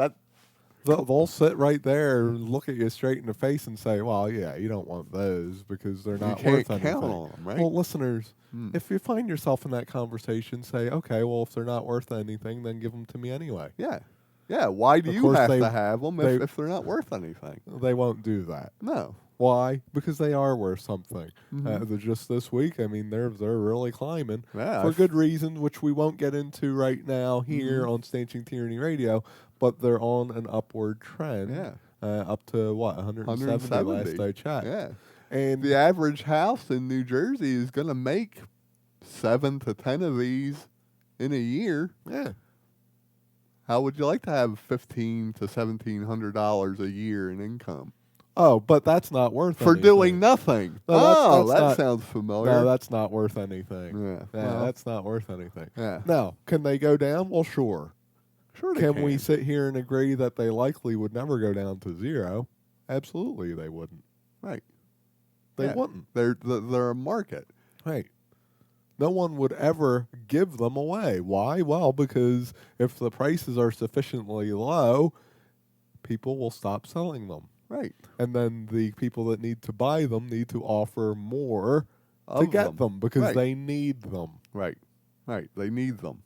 S1: They'll sit right there and look at you straight in the face and say, "Well, yeah, you don't want those because they're not
S2: you
S1: worth
S2: can't
S1: anything."
S2: count on them, right?
S1: Well, listeners,
S2: Hmm.
S1: if you find yourself in that conversation, say, "Okay, well, if they're not worth anything, then give them to me anyway."
S2: Yeah. Yeah, why do
S1: Of
S2: you
S1: course
S2: have
S1: they-
S2: to have them
S1: they-
S2: if they're not worth anything?
S1: They won't do that.
S2: No.
S1: Why? Because they are worth something.
S2: Mhm.
S1: They're just this week, I mean, they're really climbing
S2: Yeah,
S1: for good reasons, which we won't get into right now here on Stanching Tyranny Radio. But they're on an upward trend.
S2: Yeah.
S1: Up to what 170 last I checked.
S2: Yeah.
S1: And
S2: The average house in New Jersey is going to make 7 to 10 of these in a year.
S1: yeah,
S2: How would you like to have $1,500 to $1,700 a year in income
S1: oh, but that's not worth
S2: for
S1: anything.
S2: doing nothing?
S1: No, that's
S2: that
S1: not-
S2: sounds familiar.
S1: No, that's not worth anything.
S2: Yeah.
S1: Yeah,
S2: Well,
S1: that's not worth anything.
S2: yeah.
S1: Now, can they go down? Well, sure.
S2: Sure they
S1: Can we sit here and agree that they likely would never go down to zero? Absolutely, they wouldn't.
S2: Right.
S1: They
S2: Yeah.
S1: wouldn't.
S2: They're a market.
S1: Right. No one would ever give them away. Why? Well, because if the prices are sufficiently low, people will stop selling them.
S2: Right.
S1: And then the people that need to buy them need to offer more to
S2: Of
S1: get them because
S2: Right.
S1: they need them.
S2: Right. Right. They need them.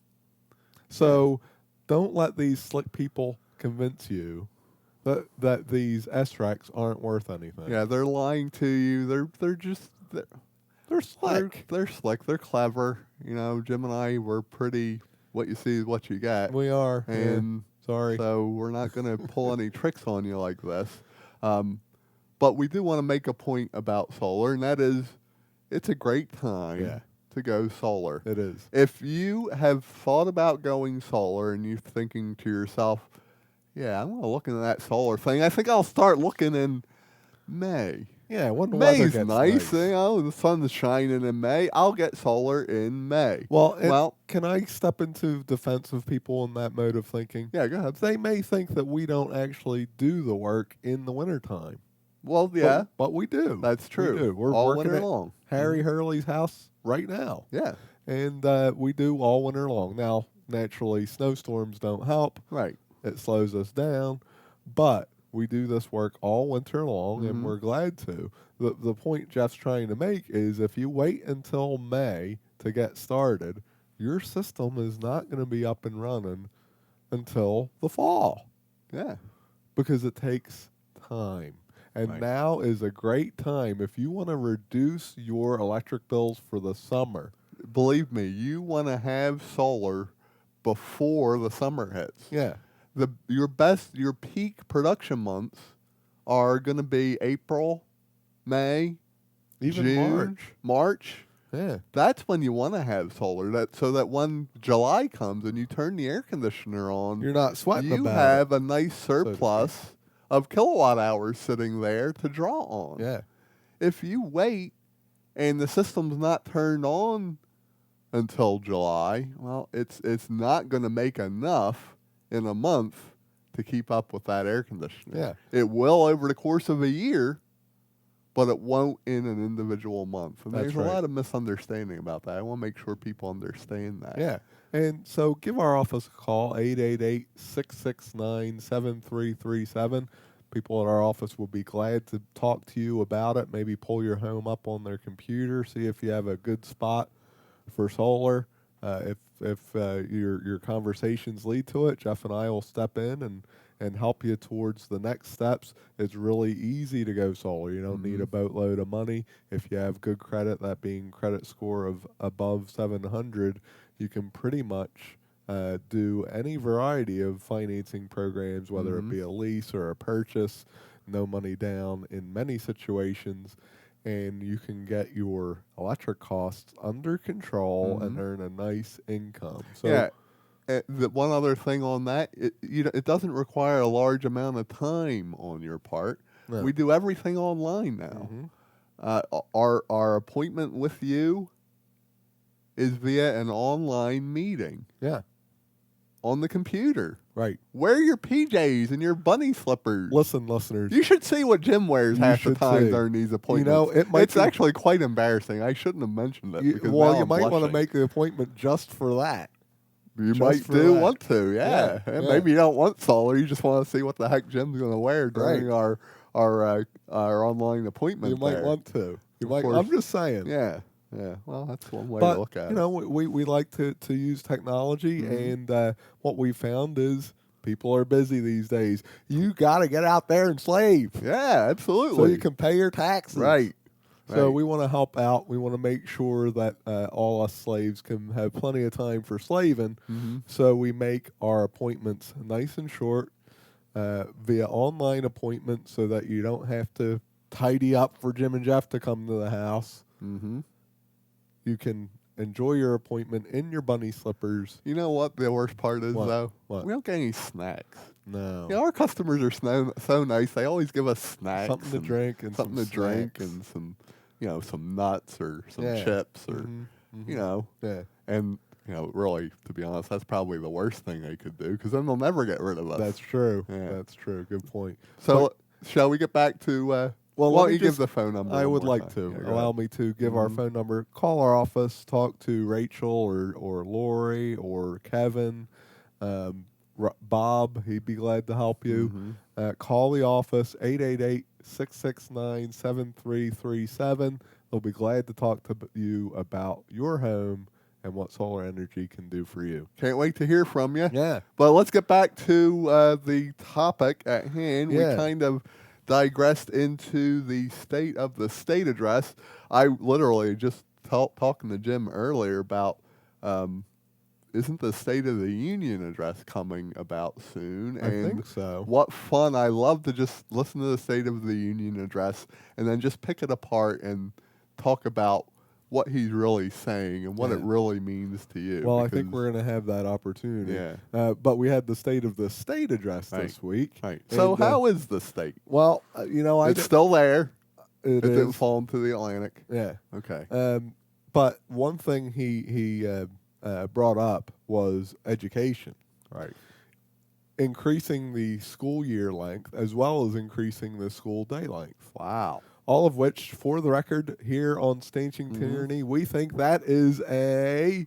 S1: So don't let these slick people convince you that these SRECs aren't worth anything.
S2: Yeah, they're lying to you. They're just
S1: They're slick.
S2: They're slick. They're clever. Jim and I were pretty. What you see is what you get.
S1: We are.
S2: And
S1: sorry.
S2: so we're not going to pull any tricks on you like this. But we do want to make a point about solar, and that is, it's a great time to go solar.
S1: It is.
S2: If you have thought about going solar and you're thinking to yourself, yeah, I'm going to look into that solar thing. I think I'll start looking in May.
S1: Yeah, when the weather
S2: May's
S1: gets
S2: nice. The sun's shining in May. I'll get solar in May.
S1: Well, can I step into defense of people in that mode of thinking?
S2: Yeah, go ahead.
S1: They may think that we don't actually do the work in the wintertime.
S2: Well, yeah,
S1: But we do.
S2: that's true.
S1: We do. We're
S2: all
S1: working
S2: winter
S1: at
S2: long.
S1: Harry Hurley's house right now.
S2: Yeah,
S1: And we do all winter long. Now, naturally, snowstorms don't help.
S2: right.
S1: It slows us down. But we do this work all winter long, and
S2: Mhm.
S1: we're glad to. The point Jeff's trying to make is if you wait until May to get started, your system is not going to be up and running until the fall
S2: Yeah,
S1: because it takes time. And
S2: Right.
S1: now is a great time if you want to reduce your electric bills for the summer.
S2: believe me, you want to have solar before the summer hits.
S1: Yeah.
S2: Your peak production months are going to be April, May,
S1: Even
S2: June, March.
S1: Yeah.
S2: That's when you want to have solar. So that when July comes and you turn the air conditioner on,
S1: You're not sweating
S2: you
S1: about
S2: have a nice
S1: to speak.
S2: surplus of kilowatt hours sitting there to draw on.
S1: it. Yeah.
S2: If you wait and the system's not turned on until July, well, it's not going to make enough in a month to keep up with that air conditioner.
S1: Yeah.
S2: It will over the course of a year, but it won't in an individual month. And
S1: That's
S2: there's
S1: right.
S2: a lot of misunderstanding about that. I want to make sure people understand that.
S1: Yeah. And so give our office a call, 888-669-7337. People at our office will be glad to talk to you about it, maybe pull your home up on their computer, see if you have a good spot for solar. If your conversations lead to it, Jeff and I will step in and help you towards the next steps. It's really easy to go solar. You don't need a boatload of money. If you have good credit, that being credit score of above 700, you can pretty much do any variety of financing programs, whether it be a lease or a purchase, no money down in many situations, and you can get your electric costs under control and earn a nice income. So
S2: yeah. The one other thing on that, it doesn't require a large amount of time on your part.
S1: No.
S2: We do everything online now. Our appointment with you is via an online meeting
S1: yeah,
S2: on the computer.
S1: right.
S2: Wear your PJs and your bunny slippers.
S1: Listen, listeners.
S2: You should see what Jim wears
S1: You
S2: half the
S1: should
S2: time
S1: see.
S2: during these appointments.
S1: It's
S2: actually quite embarrassing. I shouldn't have mentioned it.
S1: You
S2: because now I'm
S1: might want to
S2: blushing.
S1: make the appointment just for that.
S2: You
S1: just
S2: might
S1: for
S2: do
S1: that.
S2: want to, yeah.
S1: Yeah,
S2: And
S1: yeah.
S2: maybe you don't want solar. You just want to see what the heck Jim's going to wear during our online appointment.
S1: You might
S2: there.
S1: want to. You might.
S2: course.
S1: I'm just saying.
S2: Yeah, yeah. Well, that's one way
S1: But
S2: to look at
S1: you know, we like to use technology, and what we found is people are busy these days. You got to get out there and slave
S2: it. Yeah, absolutely.
S1: so you can pay your taxes.
S2: right.
S1: So
S2: Right.
S1: we want to help out. We want to make sure that all us slaves can have plenty of time for slaving. So we make our appointments nice and short via online appointment so that you don't have to tidy up for Jim and Jeff to come to the house. You can enjoy your appointment in your bunny slippers.
S2: You know what the worst part is,
S1: What?
S2: though?
S1: What?
S2: We don't get any snacks.
S1: No.
S2: You know, our customers are so nice. They always give us snacks.
S1: Something to
S2: and
S1: drink and
S2: something
S1: some
S2: to drink
S1: snacks.
S2: and some, some nuts or some
S1: Yeah.
S2: chips or,
S1: Yeah.
S2: and, really, to be honest, that's probably the worst thing they could do because then they'll never get rid of us.
S1: That's true.
S2: Yeah.
S1: That's true. Good point.
S2: So, shall we get back to,
S1: Well,
S2: why
S1: let
S2: don't
S1: me
S2: you give
S1: just-
S2: the phone number?
S1: I
S2: one
S1: would
S2: more
S1: like
S2: time?
S1: to.
S2: Yeah, go
S1: Allow
S2: ahead.
S1: me to give our phone number. Call our office. Talk to Rachel or Lori or Kevin. Bob, he'd be glad to help you. Call the office, 888-669-7337. They'll be glad to talk to you about your home and what solar energy can do for you.
S2: Can't wait to hear from you.
S1: Yeah.
S2: But let's get back to the topic at hand.
S1: Yeah.
S2: We kind of digressed into the state of the state address. I literally just talking to Jim earlier about isn't the State of the Union address coming about soon?
S1: I think so.
S2: What fun. I love to just listen to the State of the Union address and then just pick it apart and talk about what he's really saying and what it really means to you.
S1: Well, I think
S2: because-
S1: we're going to have that opportunity.
S2: Yeah.
S1: But we had the State of the State address this week.
S2: Right. So
S1: And,
S2: how is the state?
S1: Well,
S2: It's still there.
S1: it
S2: It didn't
S1: is.
S2: fall into the Atlantic.
S1: Yeah.
S2: Okay.
S1: But one thing he brought up was education.
S2: Right.
S1: Increasing the school year length as well as increasing the school day length.
S2: Wow.
S1: All of which, for the record, here on Stanching Tyranny, we think that is a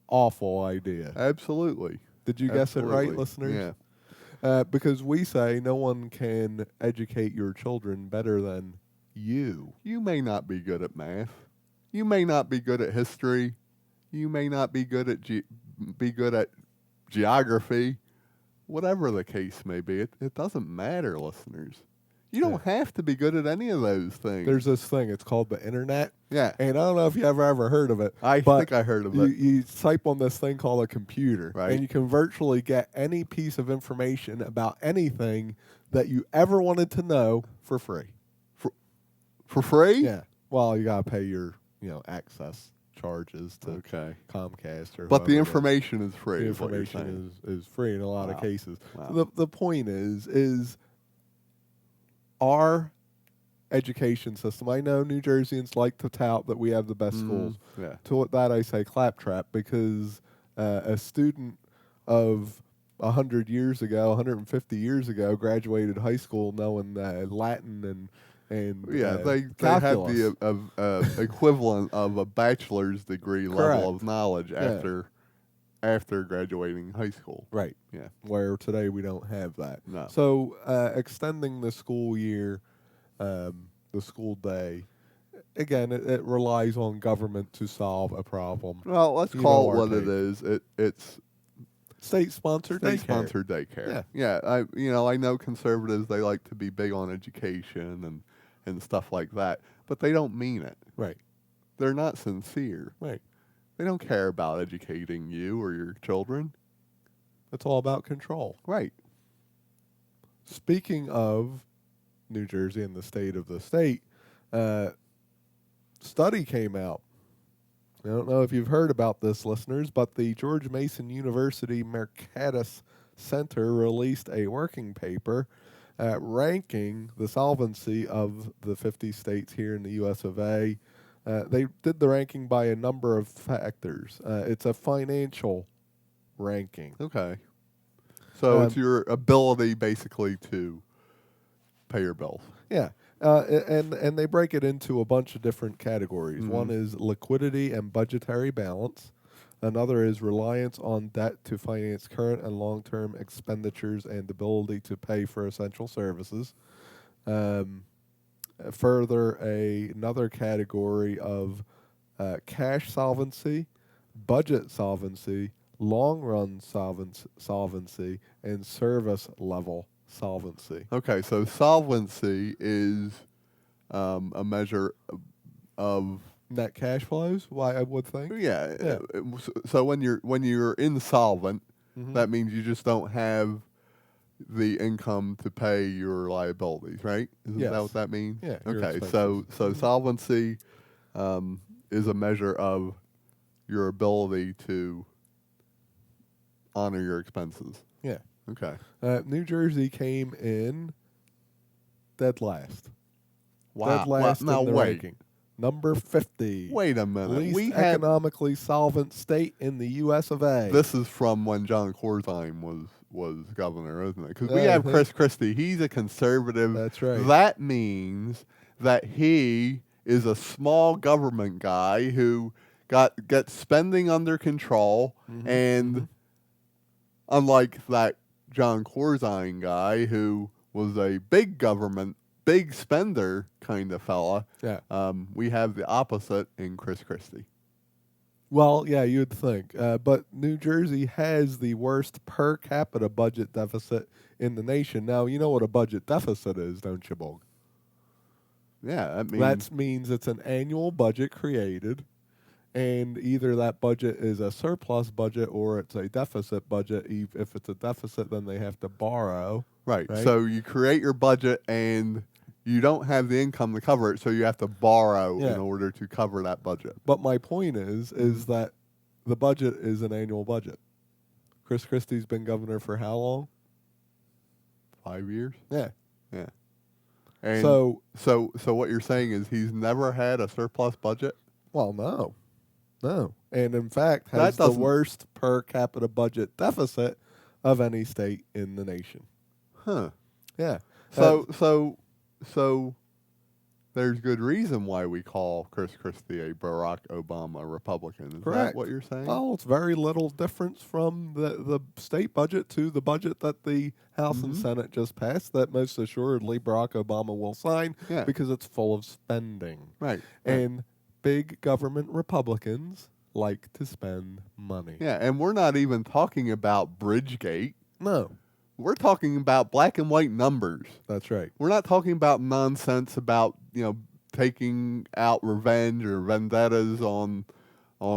S1: awful idea.
S2: Absolutely.
S1: Did you guess it right,
S2: Absolutely.
S1: listeners?
S2: Yeah.
S1: Because we say no one can educate your children better than you.
S2: You may not be good at math. You may not be good at history. You may not be good at geography. Whatever the case may be, it doesn't matter, listeners. You don't have to be good at any of those things.
S1: There's this thing, it's called the internet.
S2: yeah.
S1: And I don't know if you ever heard of it.
S2: I
S1: but
S2: think I heard of
S1: you,
S2: it.
S1: you type on this thing called a computer,
S2: Right.
S1: and you can virtually get any piece of information about anything that you ever wanted to know for free.
S2: For free?
S1: Yeah. Well, you got to pay your, access charges to
S2: Okay.
S1: Comcast or
S2: But the
S1: whoever it is.
S2: information is free.
S1: The
S2: is what you're
S1: information
S2: saying.
S1: is free in a lot of
S2: Wow.
S1: cases.
S2: Wow.
S1: So the point is our education system. I know New Jerseyans like to tout that we have the best schools.
S2: Yeah.
S1: To that I say claptrap, because a student of 100 years ago, 150 years ago, graduated high school knowing Latin and
S2: Yeah, they had
S1: calculus.
S2: the equivalent of a bachelor's degree level
S1: Correct.
S2: of knowledge
S1: Yeah.
S2: after graduating high school.
S1: Right.
S2: Yeah.
S1: Where today we don't have that.
S2: No.
S1: So extending the school year, the school day, again, it relies on government to solve a problem.
S2: Well, let's
S1: You
S2: call
S1: know
S2: it
S1: our
S2: what it
S1: take.
S2: is. It's
S1: State-sponsored daycare.
S2: state-sponsored daycare.
S1: Yeah.
S2: I know conservatives, they like to be big on education and stuff like that, but they don't mean it.
S1: Right.
S2: They're not sincere.
S1: Right.
S2: They don't care about educating you or your children.
S1: It's all about control.
S2: Right.
S1: Speaking of New Jersey and the state of the state, study came out. I don't know if you've heard about this, listeners, but the George Mason University Mercatus Center released a working paper ranking the solvency of the 50 states here in the U.S. of A. They did the ranking by a number of factors. It's a financial ranking.
S2: Okay. So it's
S1: Um,
S2: your ability basically to pay your bills.
S1: Yeah. And they break it into a bunch of different categories.
S2: Mhm.
S1: One is liquidity and budgetary balance. Another is reliance on debt to finance current and long-term expenditures and ability to pay for essential services. Further, another category of cash solvency, budget solvency, long-run solvency, and service level solvency.
S2: Okay, so solvency is a measure of
S1: Net cash flows, why I would think.
S2: yeah. So when you're insolvent,
S1: Mhm.
S2: that means you just don't have the income to pay your liabilities, right? Isn't
S1: Yes.
S2: that what that means?
S1: Yeah, your
S2: Okay, so
S1: expenses.
S2: solvency is a measure of your ability to honor your expenses.
S1: Yeah.
S2: Okay.
S1: New Jersey came in dead last.
S2: Wow.
S1: Dead last
S2: now
S1: in the
S2: wait.
S1: ranking. Number 50.
S2: Wait a minute.
S1: Least
S2: We had
S1: economically solvent state in the U.S. of A.
S2: this is from when John Corzine was governor, isn't it? Because we have
S1: Uh-huh.
S2: Chris Christie. He's a conservative.
S1: That's right.
S2: That means that he is a small government guy who gets spending under control,
S1: Mhm,
S2: and
S1: mhm.
S2: unlike that John Corzine guy who was a big government, big spender kind of fella,
S1: Yeah.
S2: we have the opposite in Chris Christie.
S1: Well, yeah, you'd think. But New Jersey has the worst per capita budget deficit in the nation. Now, you know what a budget deficit is, don't you, Bog?
S2: Yeah, that means
S1: That means it's an annual budget created, and either that budget is a surplus budget or it's a deficit budget. If it's a deficit, then they have to borrow.
S2: right.
S1: right?
S2: So you create your budget and you don't have the income to cover it, so you have to borrow
S1: Yeah.
S2: in order to cover that budget.
S1: But my point is that the budget is an annual budget. Chris Christie's been governor for how long?
S2: 5 years?
S1: Yeah.
S2: Yeah. And
S1: So,
S2: so what you're saying is he's never had a surplus budget?
S1: well, no. And in fact,
S2: That
S1: has the
S2: doesn't-
S1: worst per capita budget deficit of any state in the nation.
S2: Huh.
S1: Yeah.
S2: So there's good reason why we call Chris Christie a Barack Obama Republican. Is that
S1: Correct.
S2: what you're saying?
S1: Well, it's very little difference from the state budget to the budget that the House and
S2: Mhm.
S1: Senate just passed that most assuredly Barack Obama will sign
S2: Yeah.
S1: because it's full of spending.
S2: Right.
S1: And big government Republicans like to spend money.
S2: Yeah, and we're not even talking about Bridgegate.
S1: No,
S2: We're talking about black and white numbers.
S1: that's right.
S2: We're not talking about nonsense about, taking out revenge or vendettas on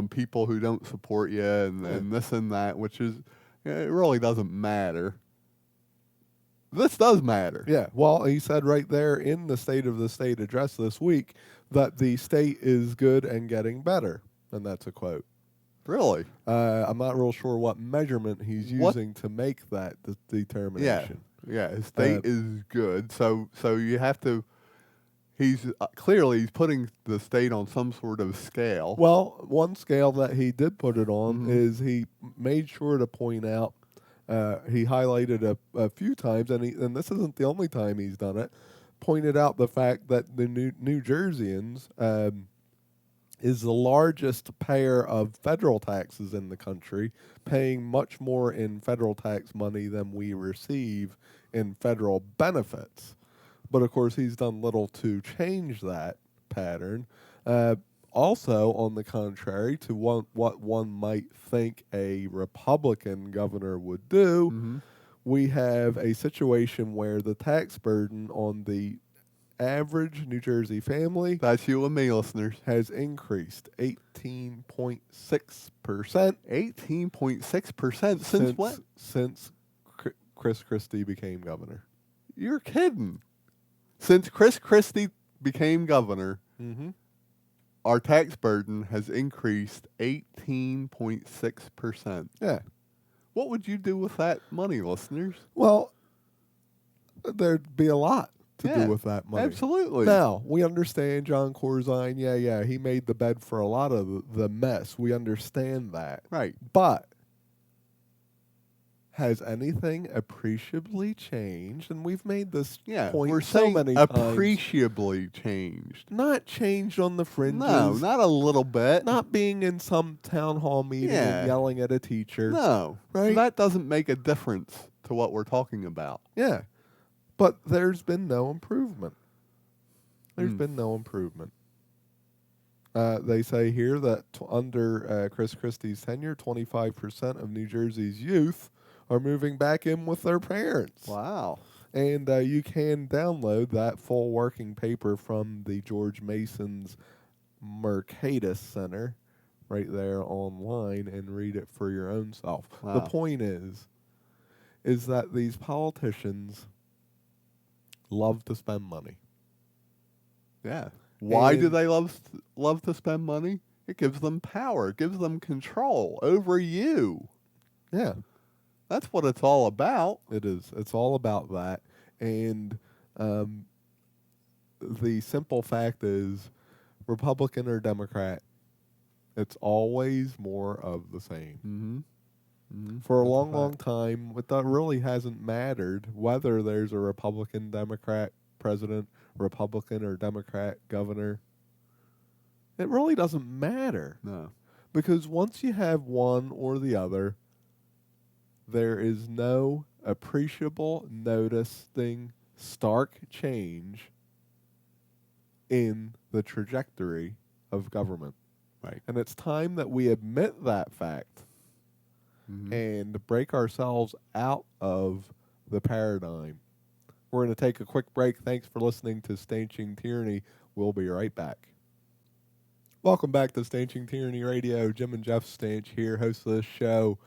S2: people who don't support you and this and that, which is it really doesn't matter. This does matter.
S1: Yeah, well, he said right there in the State of the State address this week that the state is good and getting better. And that's a quote.
S2: Really?
S1: I'm not real sure what measurement he's
S2: What-
S1: using to make that determination.
S2: Yeah, his state is good. So you have to he's clearly he's putting the state on some sort of scale.
S1: Well, one scale that he did put it on
S2: Mhm.
S1: is he made sure to point out, he highlighted a few times, and this isn't the only time he's done it, pointed out the fact that the New Jerseyans is the largest payer of federal taxes in the country, paying much more in federal tax money than we receive in federal benefits. But of course, he's done little to change that pattern. Also, on the contrary to what one might think a Republican governor would do,
S2: Mhm.
S1: we have a situation where the tax burden on the average New Jersey family
S2: That's you and me, listeners.
S1: has increased 18.6%
S2: 18.6% since when?
S1: Since Chris Christie became governor.
S2: You're kidding. Since Chris Christie became governor,
S1: Mm-hmm.
S2: our tax burden has increased 18.6%.
S1: Yeah.
S2: What would you do with that money, listeners?
S1: Well, there'd be a lot to
S2: Yeah,
S1: do with that money.
S2: Absolutely.
S1: Now, we understand John Corzine. Yeah, he made the bed for a lot of the mess. We understand that.
S2: Right.
S1: But has anything appreciably changed? And we've made this
S2: Yeah,
S1: point
S2: we're
S1: so
S2: saying
S1: many times.
S2: appreciably changed.
S1: Not changed on the fringes.
S2: No, not a little bit.
S1: Not being in some town hall meeting
S2: Yeah.
S1: and yelling at a teacher.
S2: No.
S1: Right?
S2: That doesn't make a difference to what we're talking about.
S1: Yeah. But there's been no improvement. There's
S2: Hmm.
S1: been no improvement. They say here that under Chris Christie's tenure, 25% of New Jersey's youth are moving back in with their parents.
S2: Wow.
S1: And you can download that full working paper from the George Mason's Mercatus Center right there online and read it for your own self.
S2: Wow.
S1: The point is that these politicians love to spend money.
S2: Yeah. Why do
S1: And-
S2: they love to spend money? It gives them power. It gives them control over you.
S1: Yeah,
S2: That's what it's all about.
S1: it is. It's all about that. And the simple fact is, Republican or Democrat, it's always more of the same.
S2: Mm-hmm. Mm-hmm.
S1: For a long time, it really hasn't mattered whether there's a Republican, Democrat president, Republican or Democrat governor. It really doesn't matter.
S2: No.
S1: Because once you have one or the other, there is no appreciable, noticing, stark change in the trajectory of government.
S2: Right.
S1: And it's time that we admit that fact
S2: Mm-hmm.
S1: and break ourselves out of the paradigm. We're going to take a quick break. Thanks for listening to Stanching Tyranny. We'll be right back. Welcome back to Stanching Tyranny Radio. Jim and Jeff Stanch here, host of this show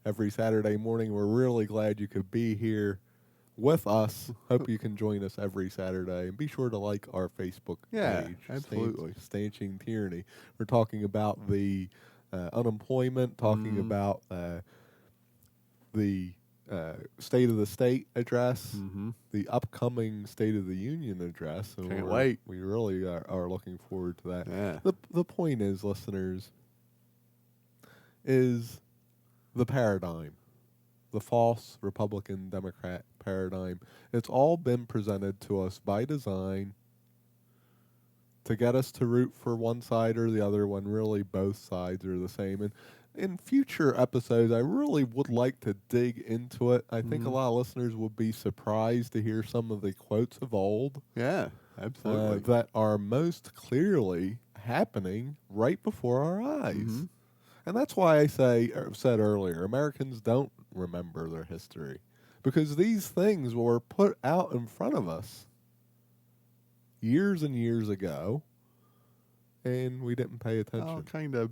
S1: every Saturday morning. We're really glad you could be here with us. Hope you can join us every Saturday. And be sure to like our Facebook
S2: Yeah,
S1: page.
S2: absolutely.
S1: Stanching Tyranny. We're talking about the unemployment, talking about the State of the State address,
S2: Mm-hmm.
S1: the upcoming State of the Union address. And
S2: Can't wait.
S1: We really are looking forward to that.
S2: Yeah.
S1: The point is, listeners, is the paradigm, the false Republican Democrat paradigm. It's all been presented to us by design to get us to root for one side or the other when really both sides are the same. And in future episodes, I really would like to dig into it. I think a lot of listeners would be surprised to hear some of the quotes of old
S2: Yeah. Absolutely.
S1: that are most clearly happening right before our eyes.
S2: Mhm.
S1: And that's why I said earlier, Americans don't remember their history because these things were put out in front of us years and years ago, and we didn't pay attention.
S2: Oh, kind of,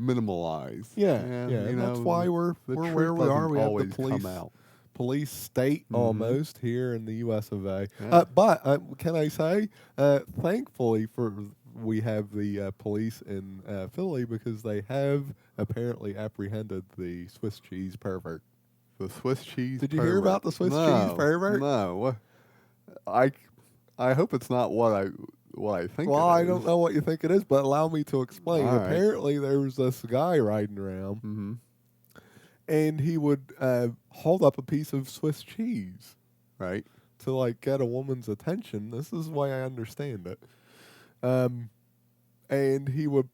S2: minimalized.
S1: Yeah, and that's why we're
S2: the
S1: where
S2: truth
S1: we are.
S2: doesn't
S1: We have the
S2: always
S1: police
S2: come out.
S1: police state almost here in the U.S. of A.
S2: Yeah.
S1: But can I say, thankfully we have the police in Philly because they have apparently apprehended the Swiss cheese pervert.
S2: The Swiss cheese.
S1: Did you hear about the Swiss cheese pervert?
S2: No. I hope it's not what I think.
S1: Well,
S2: it
S1: I
S2: is.
S1: don't know what you think it is, but allow me to explain.
S2: All right.
S1: Apparently, there was this guy riding around,
S2: Mm-hmm.
S1: and he would hold up a piece of Swiss cheese
S2: Right.
S1: to like get a woman's attention. This is the way I understand it. And he would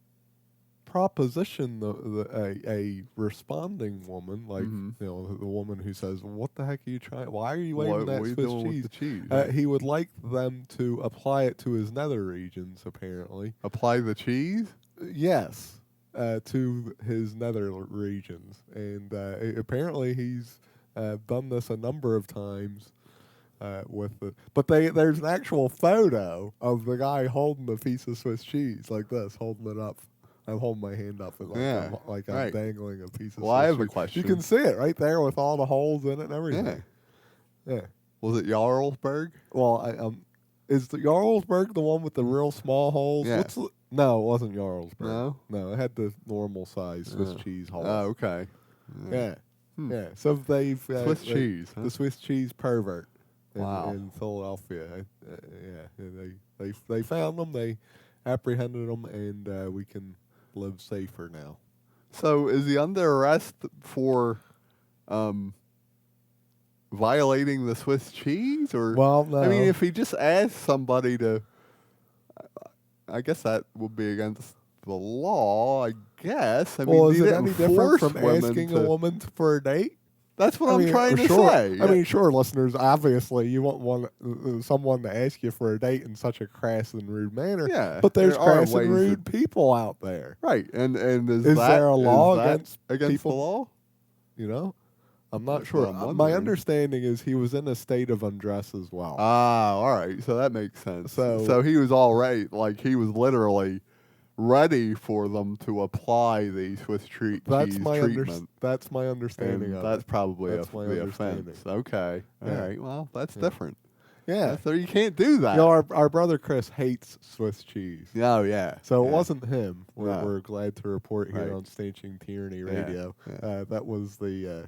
S1: proposition a responding woman, like
S2: Mhm.
S1: the woman who says, "What the heck are you trying? Why are you
S2: What,
S1: waving
S2: what
S1: that
S2: are you
S1: Swiss
S2: doing
S1: cheese?"
S2: with the cheese?
S1: He would like them to apply it to his nether regions, apparently.
S2: Apply the cheese?
S1: Yes, to his nether regions, and apparently he's done this a number of times with the. But there's an actual photo of the guy holding the piece of Swiss cheese like this, holding it up. I'm holding my hand up and
S2: Yeah,
S1: I'm
S2: right.
S1: dangling a piece of
S2: Well, I
S1: Swiss
S2: have a
S1: cheese.
S2: question.
S1: You can see it right there with all the holes in it and everything. Yeah.
S2: Was it Jarlsberg?
S1: Well, is the Jarlsberg the one with the real small holes?
S2: Yeah.
S1: No, it wasn't Jarlsberg.
S2: No?
S1: No, it had the normal size Swiss cheese holes.
S2: Oh, okay.
S1: Yeah.
S2: Hmm.
S1: Yeah. So they've
S2: Swiss cheese, huh?
S1: the Swiss cheese pervert
S2: Wow.
S1: in Philadelphia. They found them, they apprehended them, and we can live safer now.
S2: So is he under arrest for violating the Swiss cheese? Or
S1: Well, no.
S2: I mean, if he just asked somebody to, I guess that would be against the law. I guess. I mean,
S1: well, is
S2: he
S1: it
S2: didn't
S1: any different
S2: force
S1: from
S2: women
S1: asking
S2: to,
S1: a woman for a date?
S2: That's what
S1: I
S2: I'm
S1: mean,
S2: trying to
S1: sure.
S2: say.
S1: I mean, sure, listeners. Obviously, you want someone to ask you for a date in such a crass and rude manner.
S2: Yeah,
S1: but there's
S2: there are
S1: crass and
S2: ways
S1: rude people out there.
S2: right? And is
S1: Is
S2: that,
S1: there a law
S2: is that
S1: against
S2: against
S1: people-
S2: the law?
S1: You know, I'm not
S2: That's
S1: sure.
S2: what I'm
S1: My
S2: wondering.
S1: understanding is he was in a state of undress as well.
S2: Ah, all right. So that makes sense.
S1: So-
S2: So he was all right. Like he was literally ready for them to apply the Swiss cheese treatment.
S1: That's my understanding
S2: And
S1: of
S2: that's
S1: it.
S2: probably
S1: That's my
S2: the
S1: understanding.
S2: offense. Okay. All
S1: Yeah.
S2: right. Well, that's
S1: Yeah.
S2: different.
S1: Yeah.
S2: So you can't do that.
S1: You know, our brother Chris hates Swiss cheese.
S2: Oh, yeah.
S1: So it
S2: Yeah.
S1: wasn't him.
S2: No.
S1: We're glad to report here
S2: Right.
S1: on Stanching Tyranny
S2: Yeah,
S1: Radio.
S2: yeah.
S1: That was the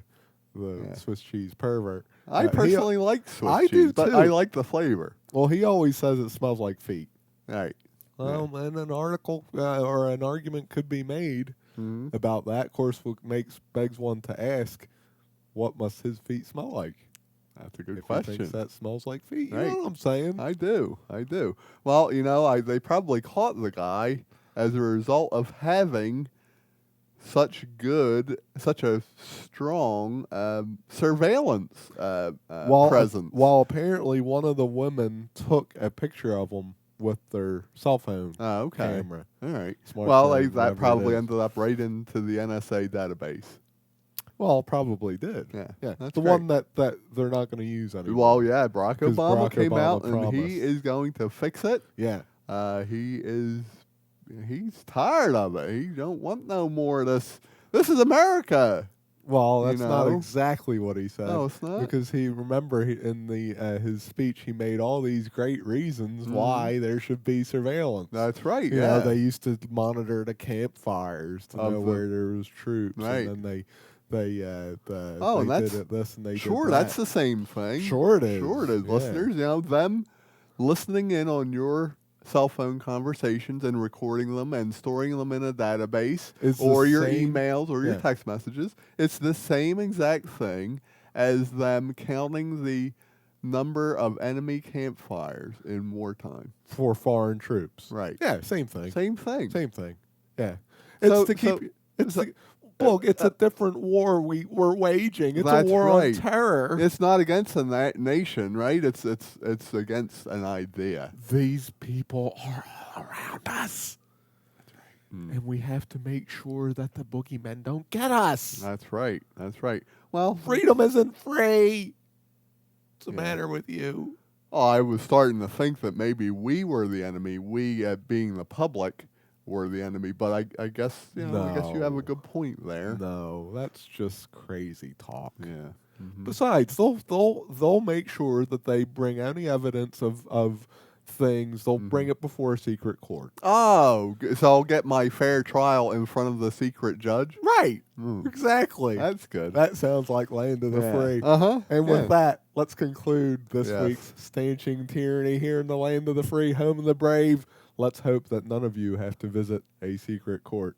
S2: Yeah.
S1: Swiss cheese pervert.
S2: I personally like Swiss
S1: I
S2: cheese,
S1: do
S2: but
S1: too.
S2: I like the flavor.
S1: Well, he always says it smells like feet.
S2: Right.
S1: Well, and an article or an argument could be made
S2: Mhm.
S1: about that. Of course, begs one to ask, what must his feet smell like?
S2: That's a good
S1: If he
S2: question.
S1: thinks that smells like feet, you
S2: Right.
S1: know what I'm saying?
S2: I do. Well, they probably caught the guy as a result of having such a strong surveillance presence.
S1: While apparently one of the women took a picture of him with their cell phone
S2: Oh, okay.
S1: camera.
S2: All right.
S1: Smartphone,
S2: Well,
S1: whatever
S2: that
S1: it
S2: probably
S1: is.
S2: ended up right into the NSA database.
S1: Well, probably did.
S2: Yeah,
S1: Yeah.
S2: that's
S1: The
S2: great.
S1: one that they're not going to use anymore.
S2: Well, yeah, Barack
S1: 'Cause
S2: Obama
S1: Barack
S2: came
S1: Obama
S2: out and
S1: promised.
S2: he is going to fix it.
S1: Yeah.
S2: He's tired of it. He don't want no more of this. This is America.
S1: Well,
S2: You
S1: that's not
S2: know?
S1: exactly what he said.
S2: No, it's not.
S1: Because in his speech he made all these great reasons
S2: Mhm.
S1: why there should be surveillance.
S2: That's right.
S1: You
S2: yeah.
S1: know, they used to monitor the campfires to
S2: Of
S1: know
S2: the-
S1: where there was troops,
S2: Right.
S1: and then
S2: Oh, and
S1: they
S2: that's-
S1: did it this and they
S2: Sure,
S1: did
S2: that's
S1: that.
S2: the same thing.
S1: Sure it is.
S2: Sure it is,
S1: Yeah.
S2: listeners. Them listening in on your cell phone conversations and recording them and storing them in a database
S1: It's the
S2: or your
S1: same-
S2: emails or your
S1: yeah.
S2: text messages. It's the same exact thing as them counting the number of enemy campfires in wartime.
S1: for foreign troops.
S2: Right.
S1: Yeah, same thing.
S2: Same thing.
S1: Same thing. Yeah.
S2: So-
S1: It's to keep.
S2: so-
S1: It's
S2: so-
S1: to, look. It's a different war we're waging. It's
S2: That's
S1: a war
S2: right.
S1: on terror.
S2: It's not against a nation, right? It's against an idea.
S1: These people are all around us.
S2: Mm.
S1: And we have to make sure that the boogeymen don't get us.
S2: That's right. That's right. Well,
S1: Freedom isn't free. What's the
S2: Yeah.
S1: matter with you?
S2: I was starting to think that maybe we were the enemy. We, being the public, were the enemy. But I guess I guess you have
S1: No.
S2: a good point there.
S1: No, that's just crazy talk.
S2: Yeah. Mhm.
S1: Besides, they'll make sure that they bring any evidence of things, they'll bring it before a secret court.
S2: Oh, so I'll get my fair trial in front of the secret judge?
S1: Right. Exactly.
S2: That's good.
S1: That sounds like land of the
S2: Yeah.
S1: free.
S2: Uh-huh.
S1: And
S2: Yeah.
S1: with that, let's conclude this
S2: Yes.
S1: week's Stanching Tyranny here in the land of the free, home of the brave. Let's hope that none of you have to visit a secret court.